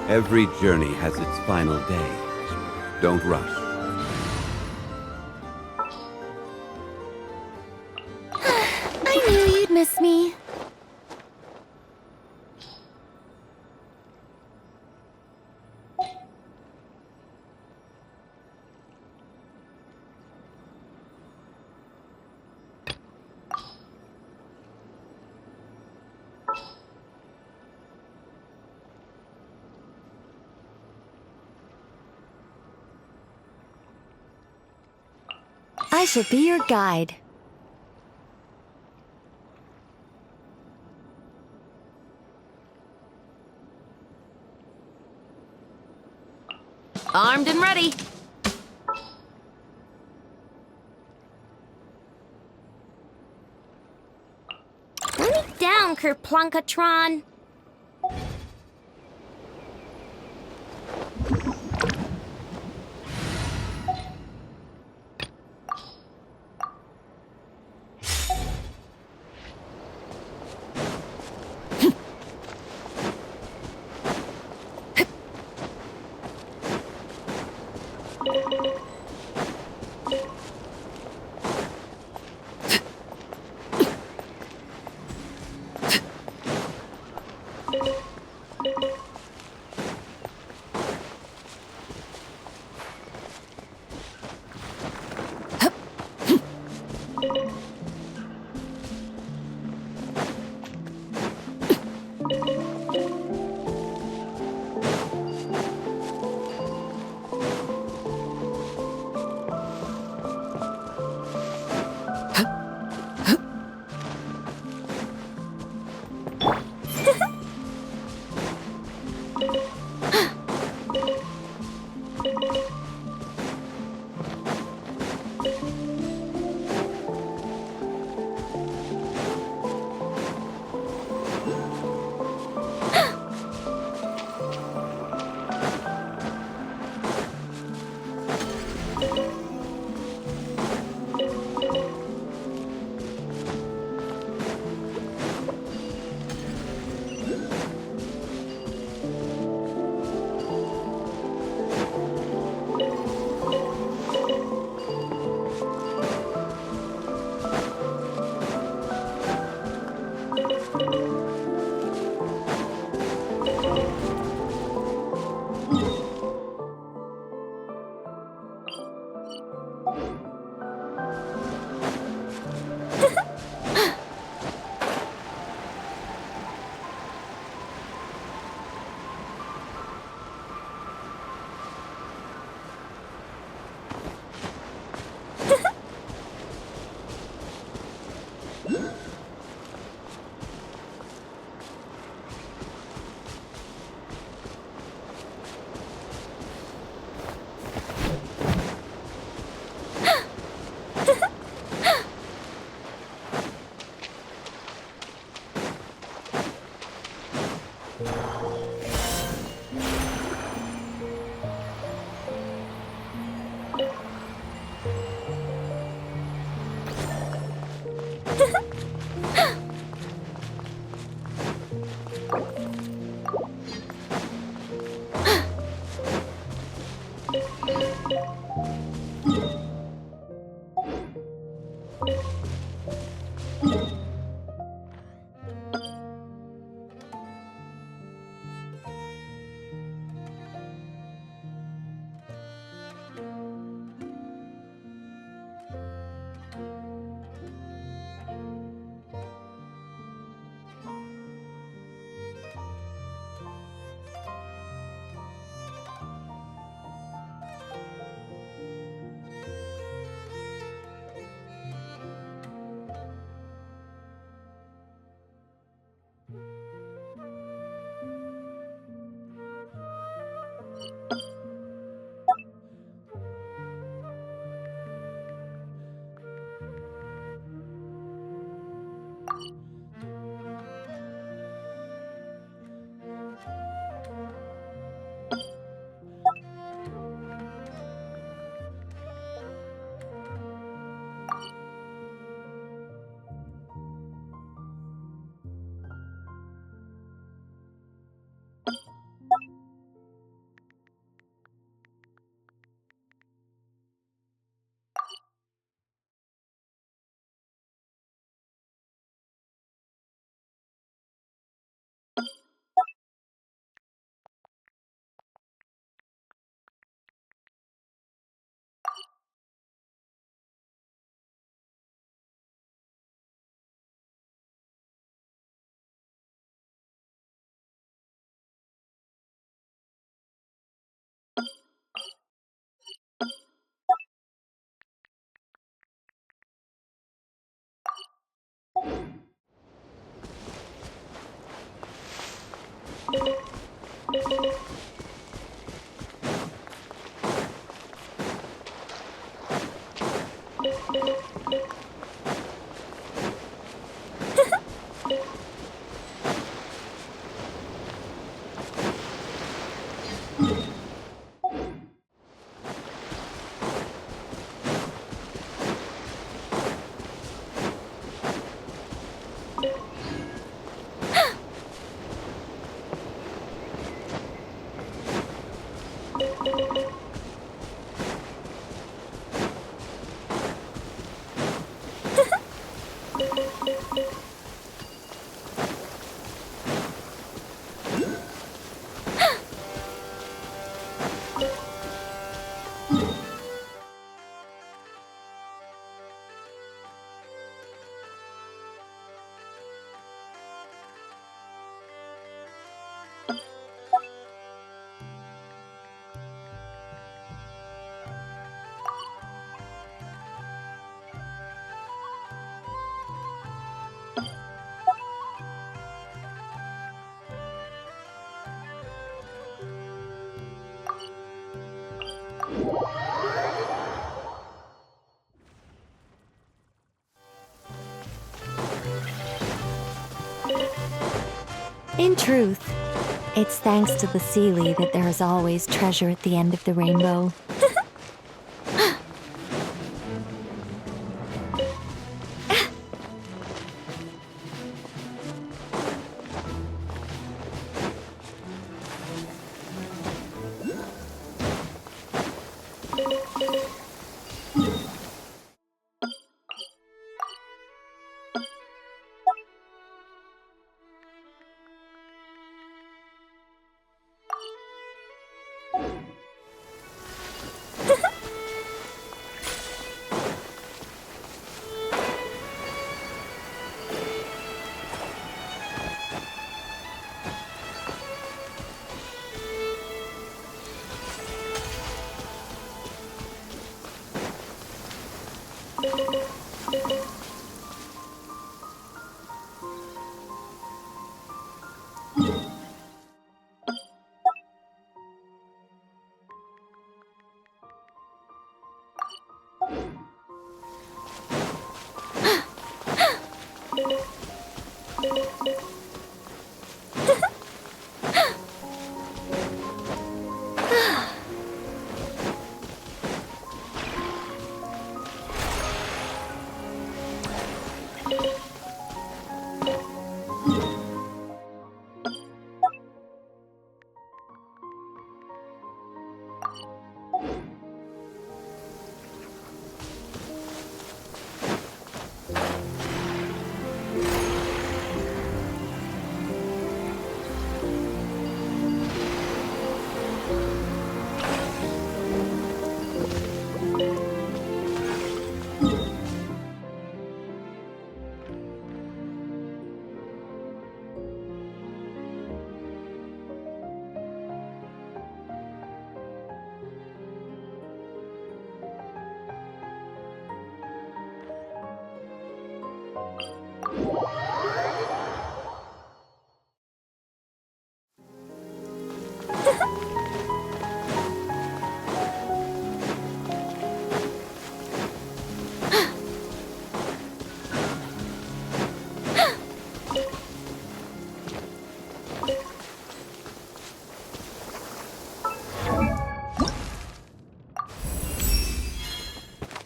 Every journey has its final day. Don't rush. I knew you'd miss me. I shall be your guide. Armed and ready. Put me down, Kerplunkatron. In truth, it's thanks to the Seelie that there is always treasure at the end of the rainbow.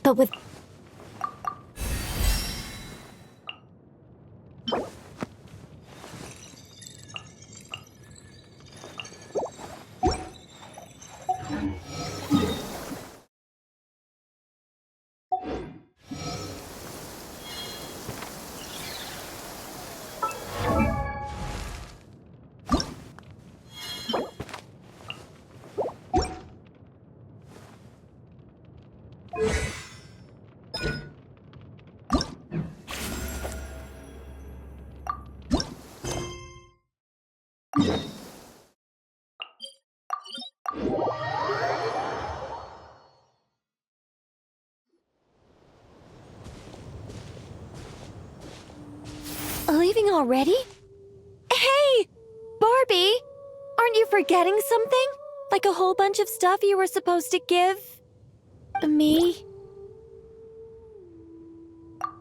But with leaving already? Hey! Barbie! Aren't you forgetting something? Like a whole bunch of stuff you were supposed to give me?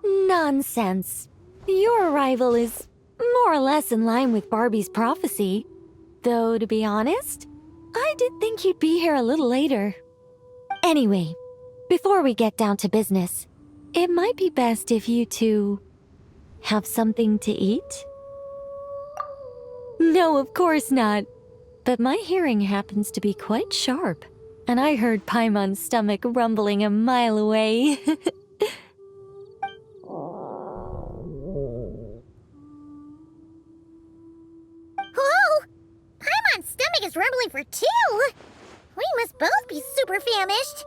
Nonsense. Your arrival is more or less in line with Barbie's prophecy. Though, to be honest, I I did think you'd be here a little later. Anyway, before we get down to business, it might be best if you two have something to eat? No, of course not. But my hearing happens to be quite sharp, and I heard Paimon's stomach rumbling a mile away. Whoa! Paimon's stomach is rumbling for two! We must both be super famished.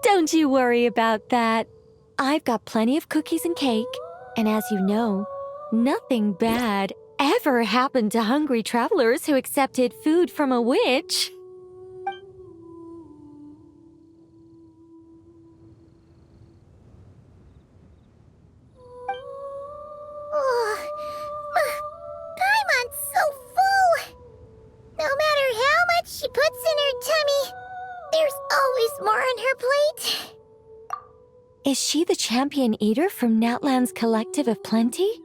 Don't you worry about that. I've got plenty of cookies and cake, and as you know, nothing bad ever happened to hungry travelers who accepted food from a witch. Paimon's so full! No matter how much she puts in her tummy, there's always more on her plate. Is she the champion eater from Natlan's Collective of Plenty?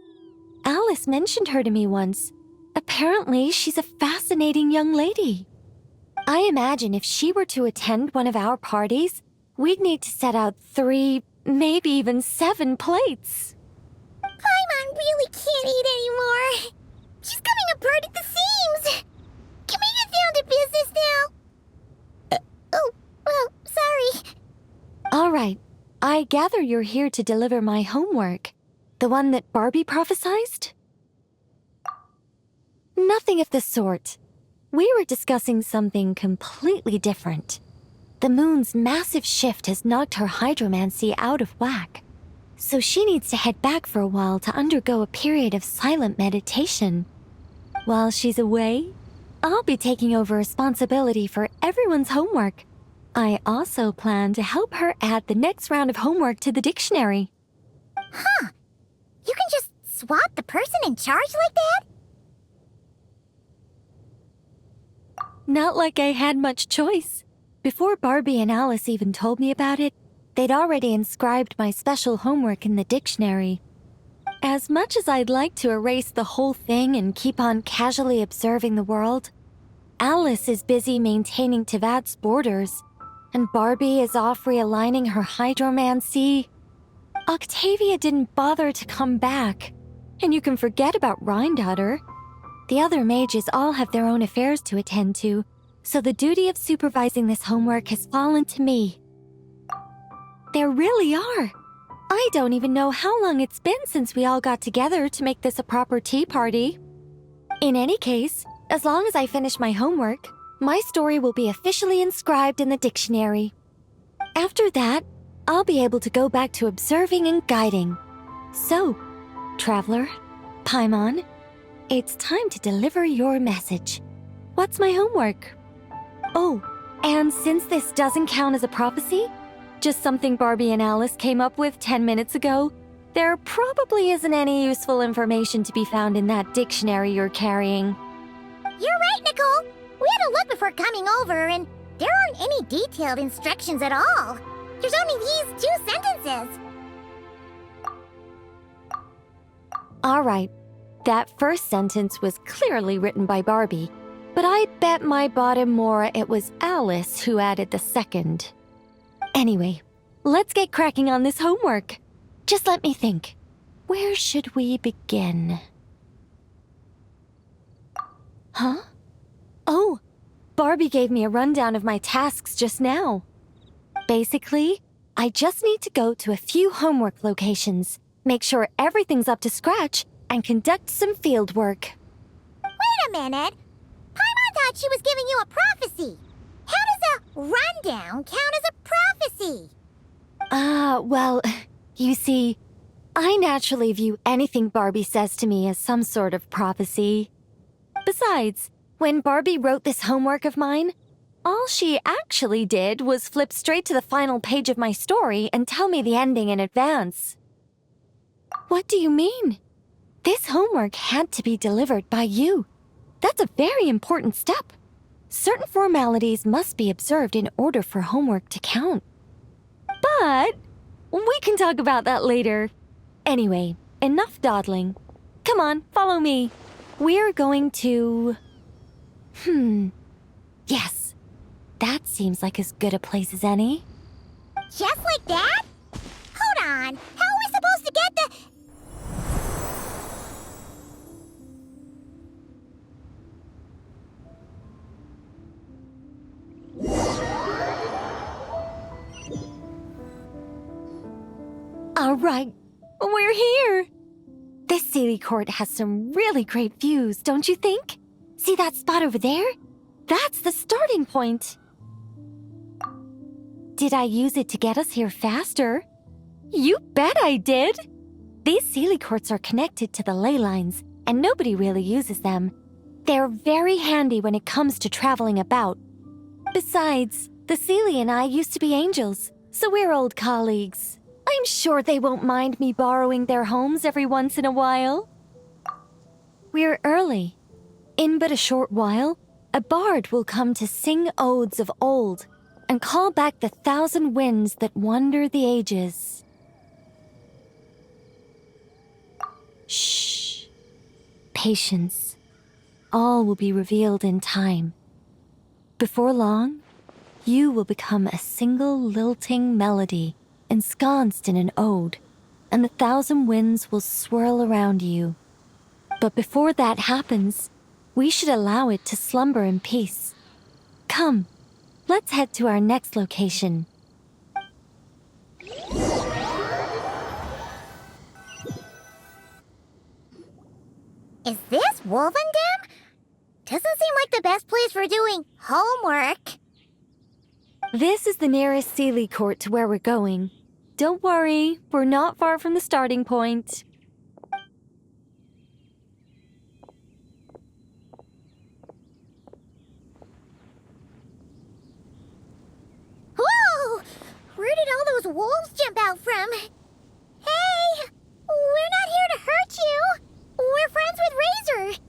Alice mentioned her to me once. Apparently, she's a fascinating young lady. I imagine if she were to attend one of our parties, we'd need to set out 3, maybe even 7 plates. Paimon really can't eat anymore. She's coming apart at the seams. Can we get down to business now? Oh, sorry. All right. I gather you're here to deliver my homework. The one that Barbie prophesized? Nothing of the sort. We were discussing something completely different. The moon's massive shift has knocked her hydromancy out of whack. So she needs to head back for a while to undergo a period of silent meditation. While she's away, I'll be taking over responsibility for everyone's homework. I also plan to help her add the next round of homework to the dictionary. Huh. You can just swap the person in charge like that? Not like I had much choice. Before Barbie and Alice even told me about it, they'd already inscribed my special homework in the dictionary. As much as I'd like to erase the whole thing and keep on casually observing the world, Alice is busy maintaining Teyvat's borders, and Barbie is off realigning her hydromancy. Octavia didn't bother to come back, and you can forget about Rhindaughter. The other mages all have their own affairs to attend to, so the duty of supervising this homework has fallen to me. There really are. I don't even know how long it's been since we all got together to make this a proper tea party. In any case, as long as I finish my homework, my story will be officially inscribed in the dictionary. After that, I'll be able to go back to observing and guiding. So, traveler, Paimon, it's time to deliver your message. What's my homework? Oh, and since this doesn't count as a prophecy, just something Barbie and Alice came up with 10 minutes ago, there probably isn't any useful information to be found in that dictionary you're carrying. You're right, Nicole. We had a look before coming over, and there aren't any detailed instructions at all. There's only these 2 sentences. All right, that first sentence was clearly written by Barbie, but I bet my bottom more it was Alice who added the second. Anyway, let's get cracking on this homework. Just let me think. Where should we begin? Huh? Oh, Barbie gave me a rundown of my tasks just now. Basically, I just need to go to a few homework locations, make sure everything's up to scratch, and conduct some field work. Wait a minute. Paimon thought she was giving you a prophecy. How does a rundown count as a prophecy? Well, you see, I naturally view anything Barbie says to me as some sort of prophecy. Besides, when Barbie wrote this homework of mine, all she actually did was flip straight to the final page of my story and tell me the ending in advance. What do you mean? This homework had to be delivered by you. That's a very important step. Certain formalities must be observed in order for homework to count. But we can talk about that later. Anyway, enough dawdling. Come on, follow me. We're going to Yes. That seems like as good a place as any. Just like that? Hold on. How are we supposed to get the... All right, we're here. This Sealy Court has some really great views, don't you think? See that spot over there? That's the starting point. Did I use it to get us here faster? You bet I did. These Sealy Courts are connected to the ley lines, and nobody really uses them. They're very handy when it comes to traveling about. Besides, the Sealy and I used to be angels, so we're old colleagues. I'm sure they won't mind me borrowing their homes every once in a while. We're early. In but a short while, a bard will come to sing odes of old and call back the 1,000 winds that wander the ages. Shh. Patience. All will be revealed in time. Before long, you will become a single lilting melody ensconced in an ode, and the 1,000 winds will swirl around you. But before that happens, we should allow it to slumber in peace. Come, let's head to our next location. Is this Wolvendam? Doesn't seem like the best place for doing homework. This is the nearest Sealy Court to where we're going. Don't worry, we're not far from the starting point. Whoa! Where did all those wolves jump out from? Hey! We're not here to hurt you! We're friends with Razor!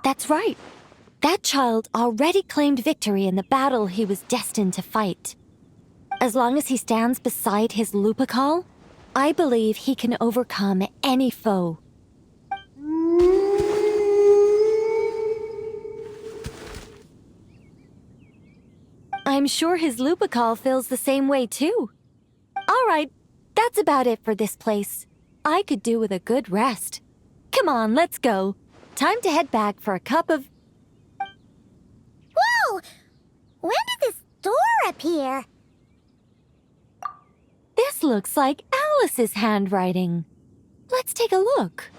That's right. That child already claimed victory in the battle he was destined to fight. As long as he stands beside his Lupacol, I believe he can overcome any foe. I'm sure his Lupacol feels the same way too. All right, that's about it for this place. I could do with a good rest. Come on, let's go. Time to head back for a cup of... Whoa! When did this door appear? This looks like Alice's handwriting. Let's take a look.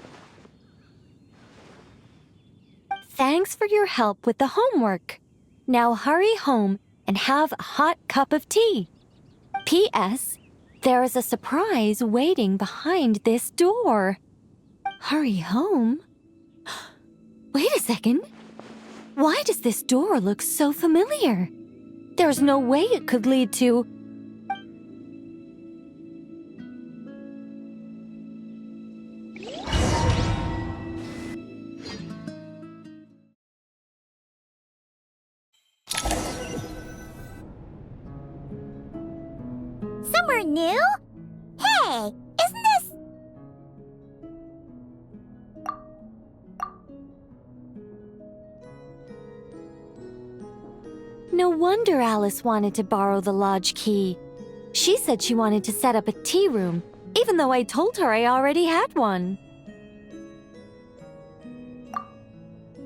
Thanks for your help with the homework. Now hurry home and have a hot cup of tea. P.S. There is a surprise waiting behind this door. Hurry home? Wait a second. Why does this door look so familiar? There's no way it could lead to... Somewhere new? Hey, isn't this... No wonder Alice wanted to borrow the lodge key. She said she wanted to set up a tea room, even though I told her I already had one.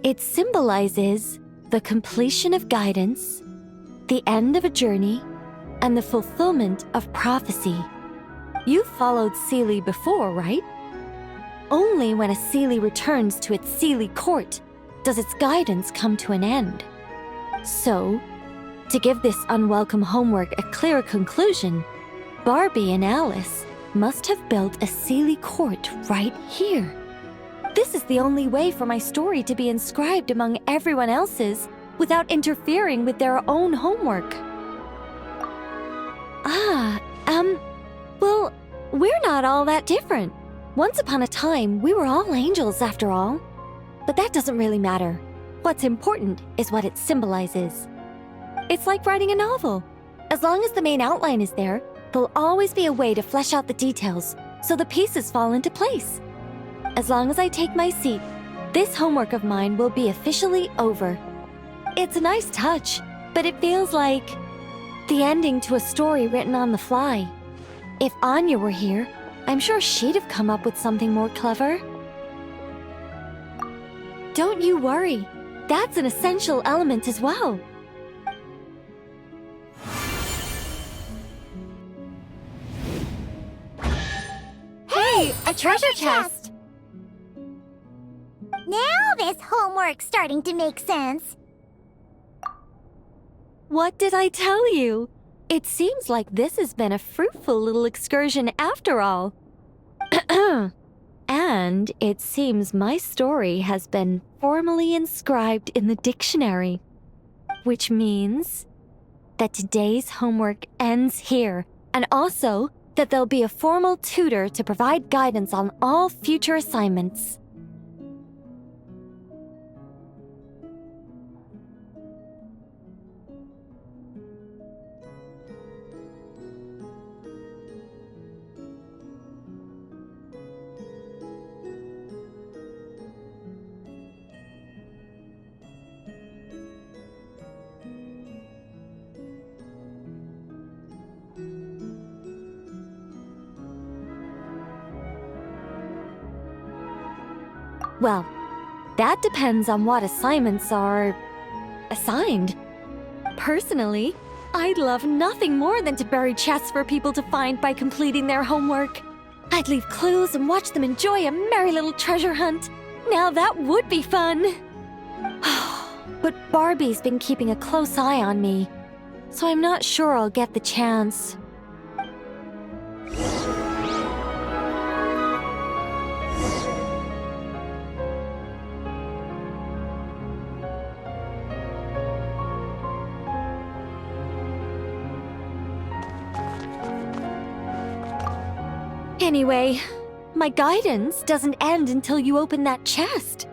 It symbolizes the completion of guidance, the end of a journey, and the fulfillment of prophecy. You've followed Sealy before, right? Only when a Sealy returns to its Sealy court does its guidance come to an end. So, to give this unwelcome homework a clear conclusion, Barbie and Alice must have built a Sealy court right here. This is the only way for my story to be inscribed among everyone else's without interfering with their own homework. Well, we're not all that different. Once upon a time, we were all angels after all. But that doesn't really matter. What's important is what it symbolizes. It's like writing a novel. As long as the main outline is there, there'll always be a way to flesh out the details so the pieces fall into place. As long as I take my seat, this homework of mine will be officially over. It's a nice touch, but it feels like the ending to a story written on the fly. If Anya were here, I'm sure she'd have come up with something more clever. Don't you worry. That's an essential element as well. Hey, a treasure chest! Now this homework's starting to make sense. What did I tell you? It seems like this has been a fruitful little excursion after all. And it seems my story has been formally inscribed in the dictionary, which means that today's homework ends here, and also that there'll be a formal tutor to provide guidance on all future assignments. Well, that depends on what assignments are assigned. Personally, I'd love nothing more than to bury chests for people to find by completing their homework. I'd leave clues and watch them enjoy a merry little treasure hunt. Now that would be fun. But Barbie's been keeping a close eye on me, so I'm not sure I'll get the chance. Anyway, my guidance doesn't end until you open that chest.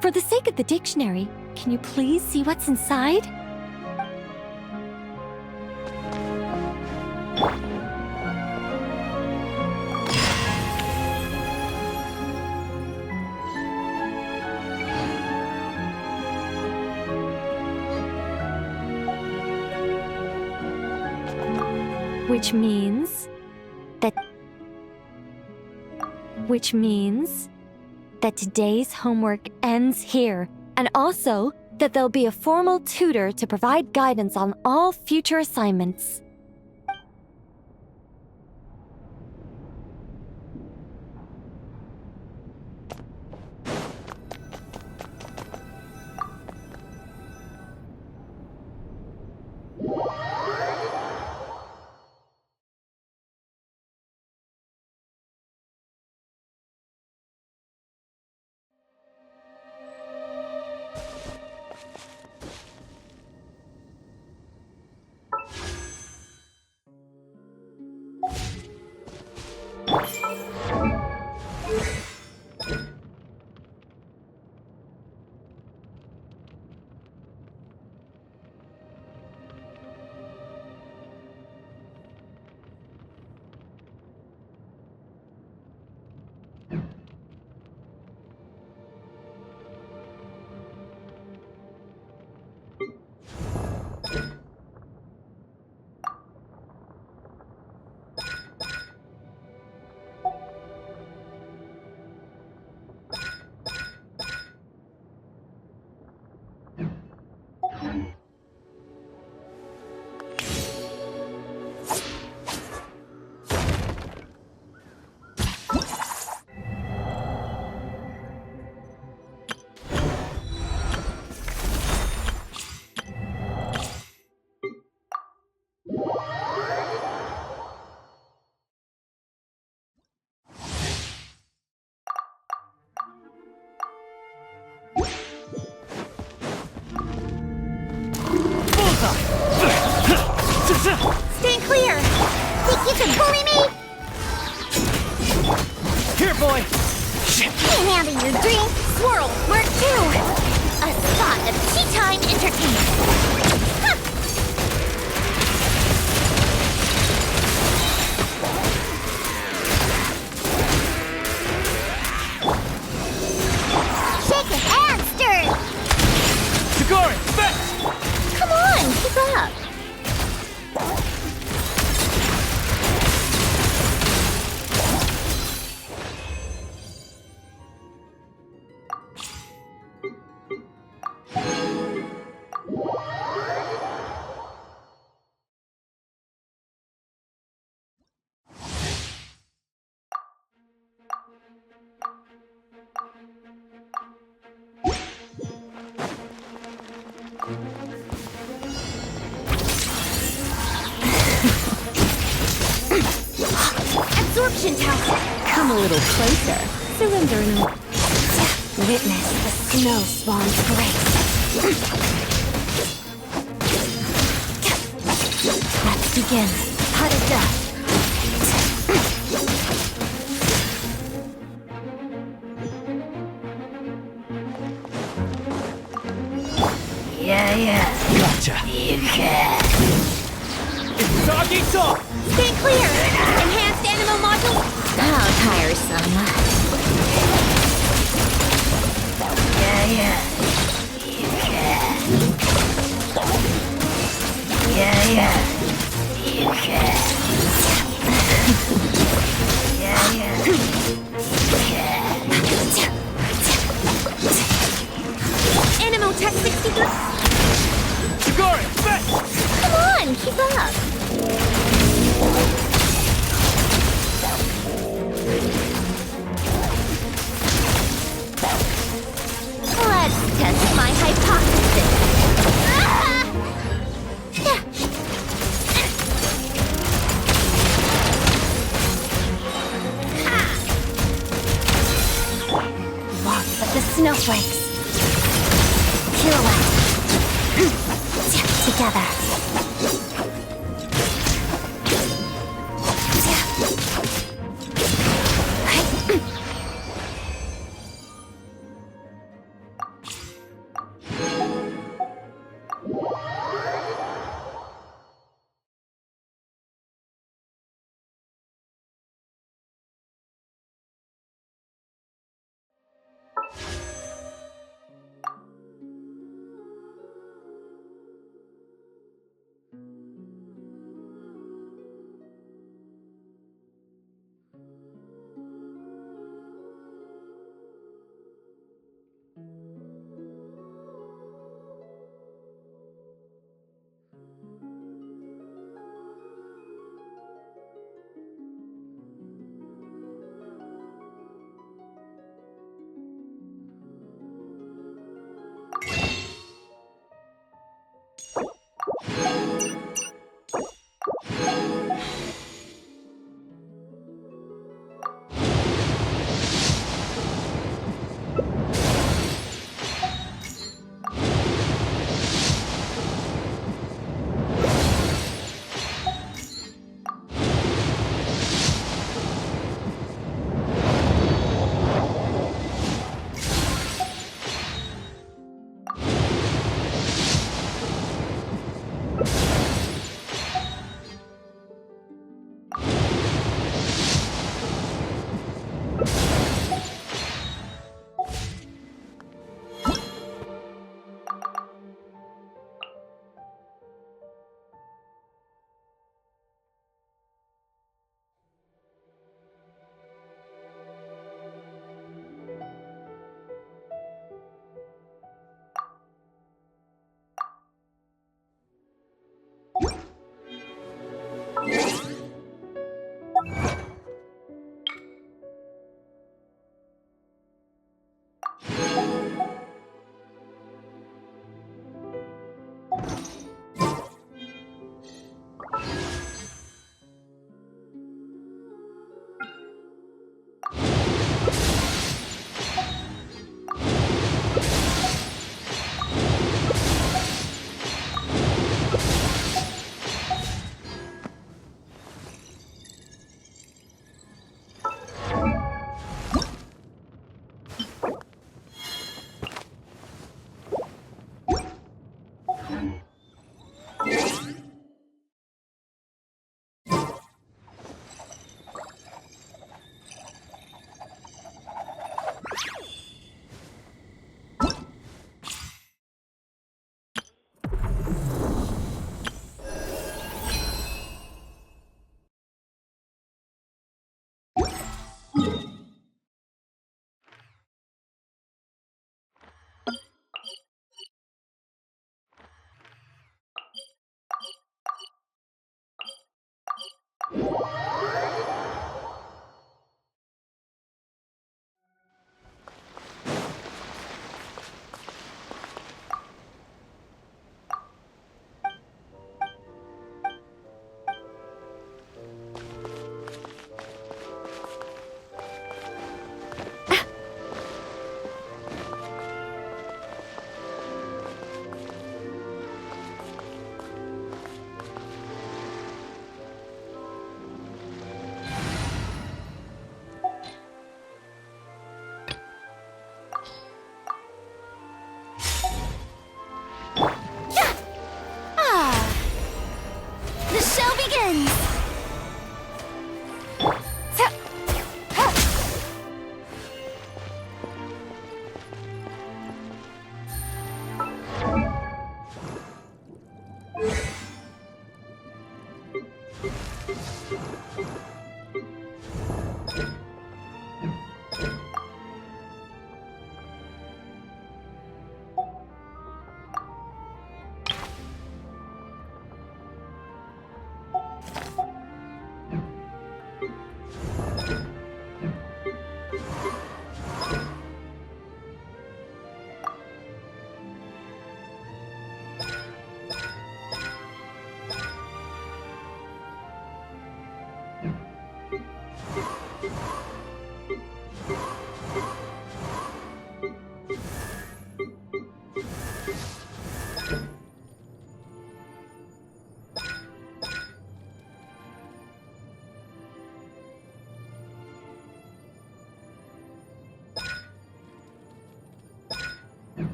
For the sake of the dictionary, can you please see what's inside? Which means that today's homework ends here, and also that there'll be a formal tutor to provide guidance on all future assignments. Stand clear! Think you can bully me? Here, boy! Can't handle your drink. Swirl, Mark 2. A spot of tea time entertainment. Huh. Shaken and stirred. Shigori, fetch! Come on, keep up. Absorption tower. Come a little closer. Surrender in a... Witness the snow spawn's grace. Let's begin. Pot of dust. Yeah. Gotcha! You can. It's doggy talk! Stay clear. Enhanced animal module. How tiresome. Yeah. You can. Yeah. You can. Yeah. Animal test 63. Shigori, fetch! Come on, keep up. Let's test my hypothesis. Lots of the snowflakes. Pirouette. Together.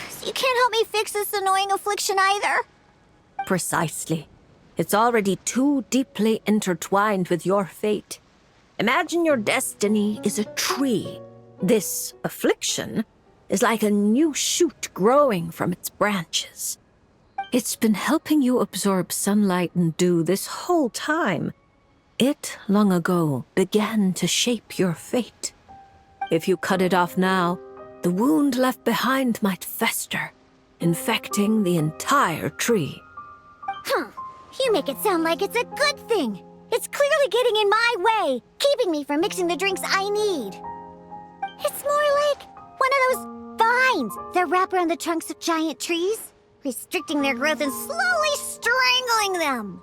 So you can't help me fix this annoying affliction either? Precisely. It's already too deeply intertwined with your fate. Imagine your destiny is a tree. This affliction is like a new shoot growing from its branches. It's been helping you absorb sunlight and dew this whole time. It, long ago, began to shape your fate. If you cut it off now, the wound left behind might fester, infecting the entire tree. You make it sound like it's a good thing. It's clearly getting in my way, keeping me from mixing the drinks I need. It's more like one of those vines that wrap around the trunks of giant trees, restricting their growth and slowly strangling them.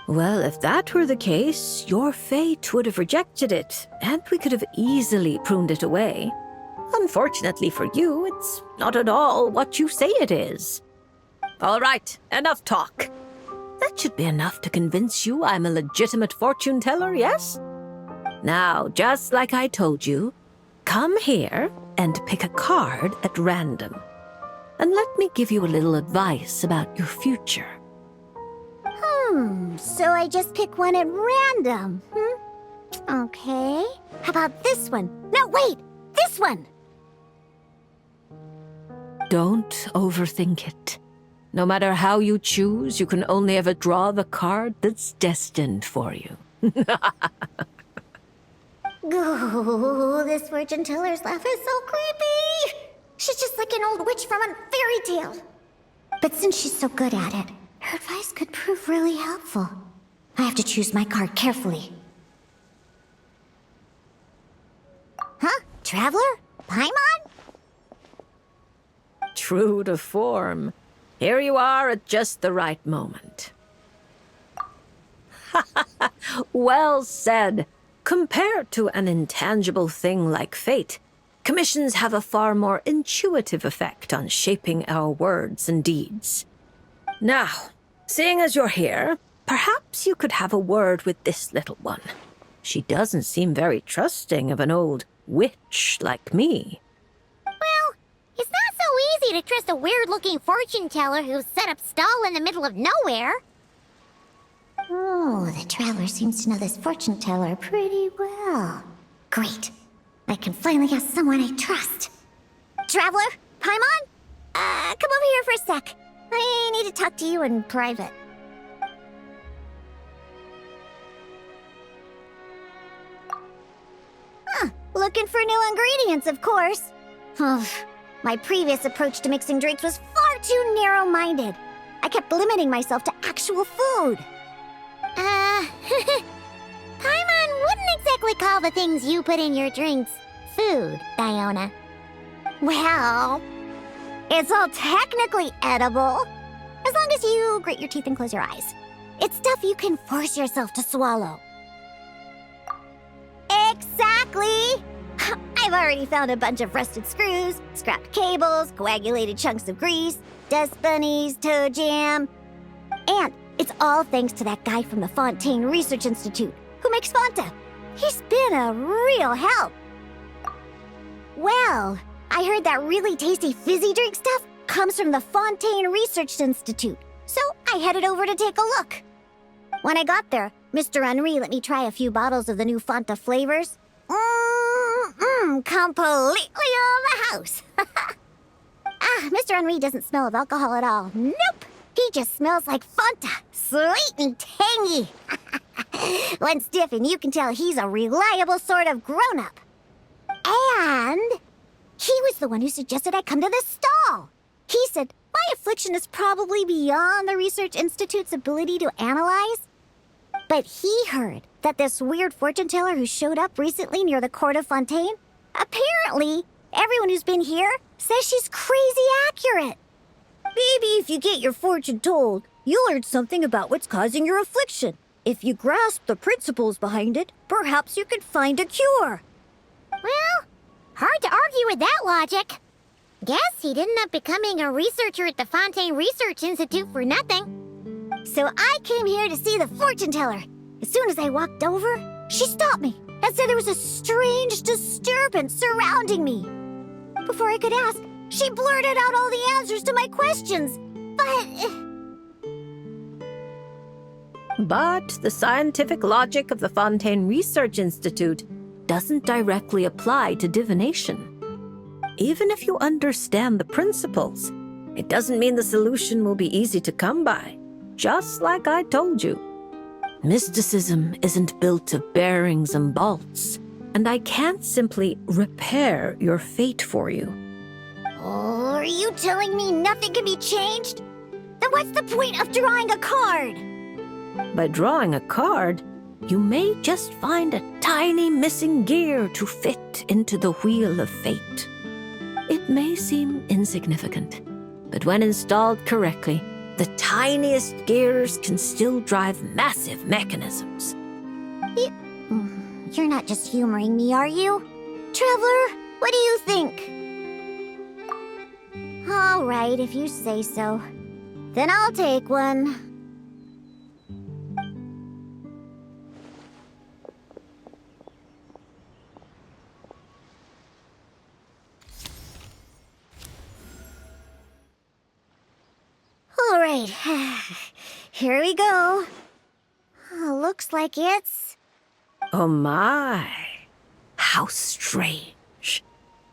Well, if that were the case, your fate would have rejected it, and we could have easily pruned it away. Unfortunately for you, it's not at all what you say it is. All right, enough talk. That should be enough to convince you I'm a legitimate fortune teller, yes? Now, just like I told you, come here and pick a card at random. And let me give you a little advice about your future. So I just pick one at random, Okay. How about this one? No, wait! This one! Don't overthink it. No matter how you choose, you can only ever draw the card that's destined for you. Ooh, this fortune teller's laugh is so creepy! She's just like an old witch from a fairy tale. But since she's so good at it, her advice could prove really helpful. I have to choose my card carefully. Huh? Traveler? Paimon? True to form. Here you are at just the right moment. Well said. Compared to an intangible thing like fate, commissions have a far more intuitive effect on shaping our words and deeds. Now, seeing as you're here, perhaps you could have a word with this little one. She doesn't seem very trusting of an old witch like me. Well, it's not so easy to trust a weird-looking fortune teller who's set up stall in the middle of nowhere. Oh, the traveler seems to know this fortune teller pretty well. Great. I can finally have someone I trust. Traveler? Paimon? Come over here for a sec. I need to talk to you in private. Looking for new ingredients, of course. My previous approach to mixing drinks was far too narrow-minded. I kept limiting myself to actual food. Paimon wouldn't exactly call the things you put in your drinks food, Diona. Well, it's all technically edible, as long as you grit your teeth and close your eyes. It's stuff you can force yourself to swallow. Exactly! I've already found a bunch of rusted screws, scrapped cables, coagulated chunks of grease, dust bunnies, toe jam. And it's all thanks to that guy from the Fontaine Research Institute who makes Fanta. He's been a real help. Well, I heard that really tasty fizzy drink stuff comes from the Fontaine Research Institute, so I headed over to take a look. When I got there, Mr. Henri let me try a few bottles of the new Fanta flavors. Completely out of the house. Mr. Henri doesn't smell of alcohol at all. Nope. He just smells like Fanta. Sweet and tangy. When stiff, and you can tell he's a reliable sort of grown-up. And he was the one who suggested I come to this stall. He said my affliction is probably beyond the Research Institute's ability to analyze. But he heard that this weird fortune teller who showed up recently near the court of Fontaine, apparently everyone who's been here says she's crazy accurate. Maybe if you get your fortune told, you'll learn something about what's causing your affliction. If you grasp the principles behind it, perhaps you could find a cure. Well, hard to argue with that logic. Guess he didn't end up becoming a researcher at the Fontaine Research Institute for nothing. So I came here to see the fortune teller. As soon as I walked over, she stopped me and said there was a strange disturbance surrounding me. Before I could ask, She blurted out all the answers to my questions, But the scientific logic of the Fontaine Research Institute doesn't directly apply to divination. Even if you understand the principles, it doesn't mean the solution will be easy to come by, just like I told you. Mysticism isn't built of bearings and bolts, and I can't simply repair your fate for you. Oh, are you telling me nothing can be changed? Then what's the point of drawing a card? By drawing a card, you may just find a tiny missing gear to fit into the wheel of fate. It may seem insignificant, but when installed correctly, the tiniest gears can still drive massive mechanisms. You're not just humoring me, are you? Traveler, what do you think? All right, if you say so. Then I'll take one. All right, here we go. Looks like it's... Oh my, how strange.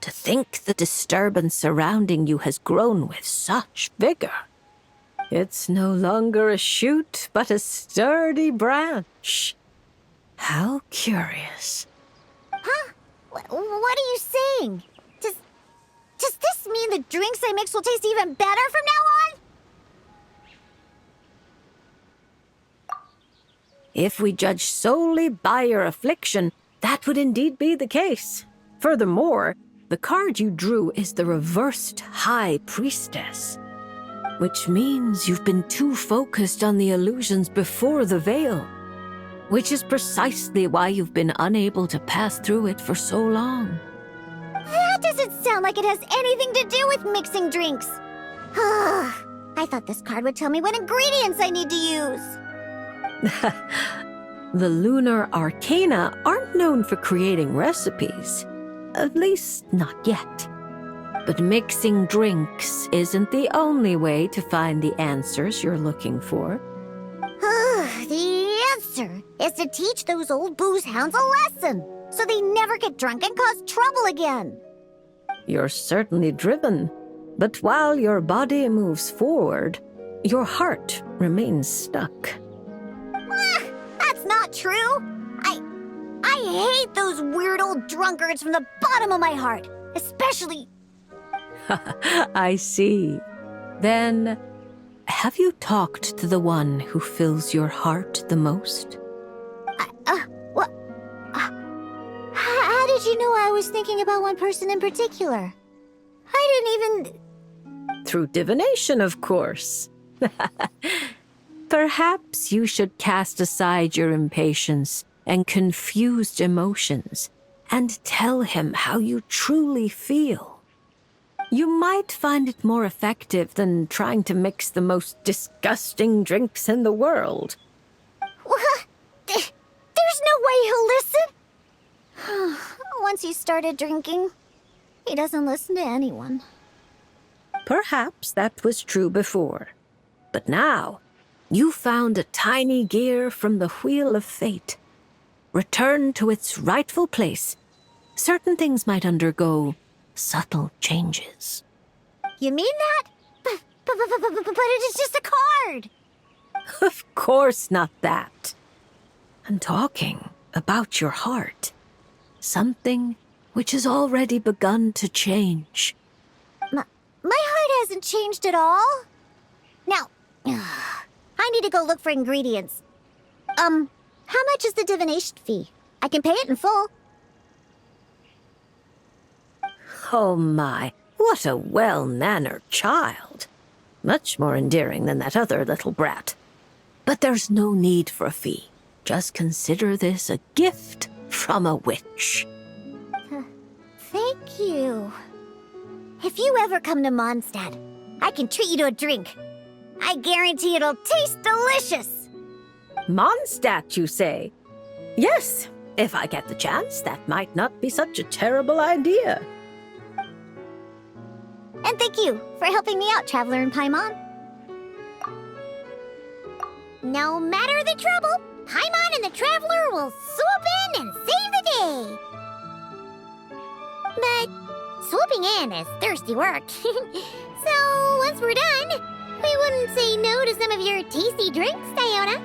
To think the disturbance surrounding you has grown with such vigor. It's no longer a shoot, but a sturdy branch. How curious. Huh? What are you saying? Does this mean the drinks I mix will taste even better from now on? If we judge solely by your affliction, that would indeed be the case. Furthermore, the card you drew is the reversed High Priestess, which means you've been too focused on the illusions before the veil, which is precisely why you've been unable to pass through it for so long. That doesn't sound like it has anything to do with mixing drinks. I thought this card would tell me what ingredients I need to use. The lunar arcana aren't known for creating recipes. At least, not yet. But mixing drinks isn't the only way to find the answers you're looking for. The answer is to teach those old booze hounds a lesson, so they never get drunk and cause trouble again. You're certainly driven, but while your body moves forward, your heart remains stuck. That's not true. I hate those weird old drunkards from the bottom of my heart, especially... I see. Then, have you talked to the one who fills your heart the most? What? How did you know I was thinking about one person in particular? I didn't even... Through divination, of course. Perhaps you should cast aside your impatience and confused emotions and tell him how you truly feel. You might find it more effective than trying to mix the most disgusting drinks in the world. What? There's no way he'll listen. Once he started drinking, he doesn't listen to anyone. Perhaps that was true before. But now, you found a tiny gear from the Wheel of Fate. Return to its rightful place. Certain things might undergo subtle changes. You mean that? But it is just a card. Of course not that. I'm talking about your heart. Something which has already begun to change. My heart hasn't changed at all. Now, I need to go look for ingredients. How much is the divination fee? I can pay it in full. Oh my, what a well-mannered child. Much more endearing than that other little brat. But there's no need for a fee. Just consider this a gift from a witch. Thank you. If you ever come to Mondstadt, I can treat you to a drink. I guarantee it'll taste delicious. Mondstadt, you say? Yes, if I get the chance, that might not be such a terrible idea. And And thank you for helping me out, Traveler in Paimon. No matter the trouble, Paimon and the Traveler will swoop in and save the day. But swooping in is thirsty work. So once we're done, we wouldn't say no to some of your tasty drinks, Diona.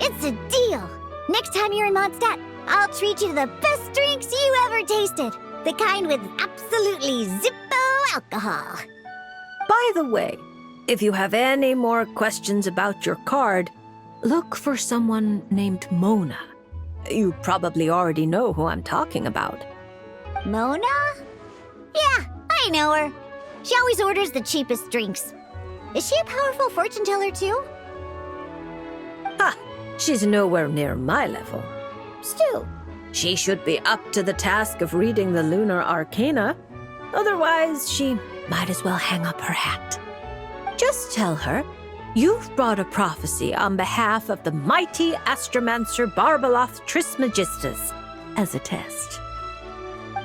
It's a deal. Next time you're in Mondstadt, I'll treat you to the best drinks you ever tasted. The kind with absolutely zippo alcohol. By the way, if you have any more questions about your card, look for someone named Mona. You probably already know who I'm talking about. Mona? Yeah, I know her. She always orders the cheapest drinks. Is she a powerful fortune teller too? Ha! She's nowhere near my level. Still. She should be up to the task of reading the lunar arcana. Otherwise, she might as well hang up her hat. Just tell her you've brought a prophecy on behalf of the mighty astromancer Barbeloth Trismegistus as a test.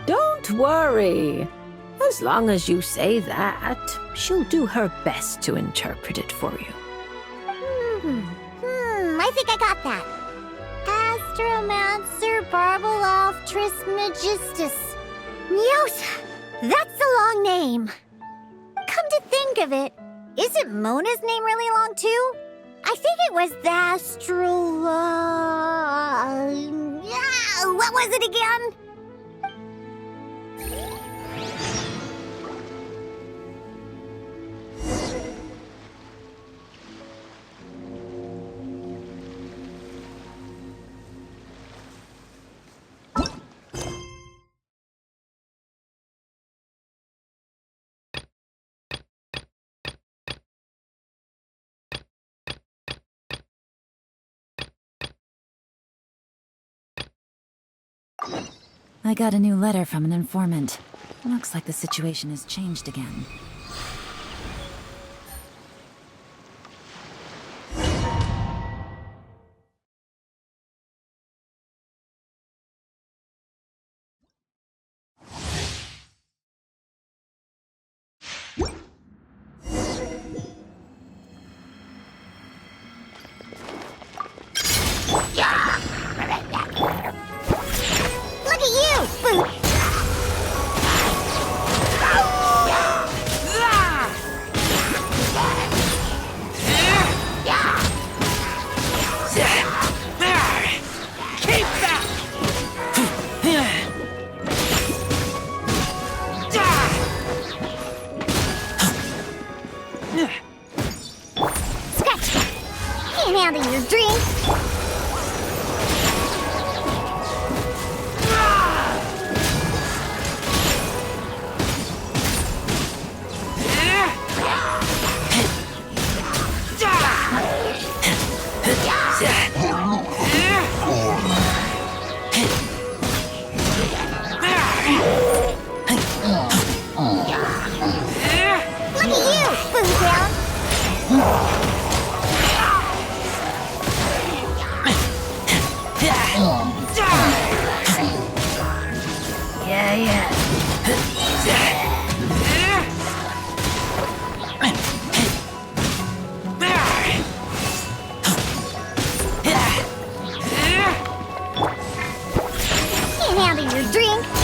Don't worry. As long as you say that, she'll do her best to interpret it for you. I think I got that. Astromancer Barbeloth Trismegistus. Yosa! That's a long name. Come to think of it, isn't Mona's name really long too? I think it was the what was it again? I got a new letter from an informant. Looks like the situation has changed again. Look at you, Boot! Scratch that! Can't handle your drink! Look at you, Food Down! Can't handle your drink!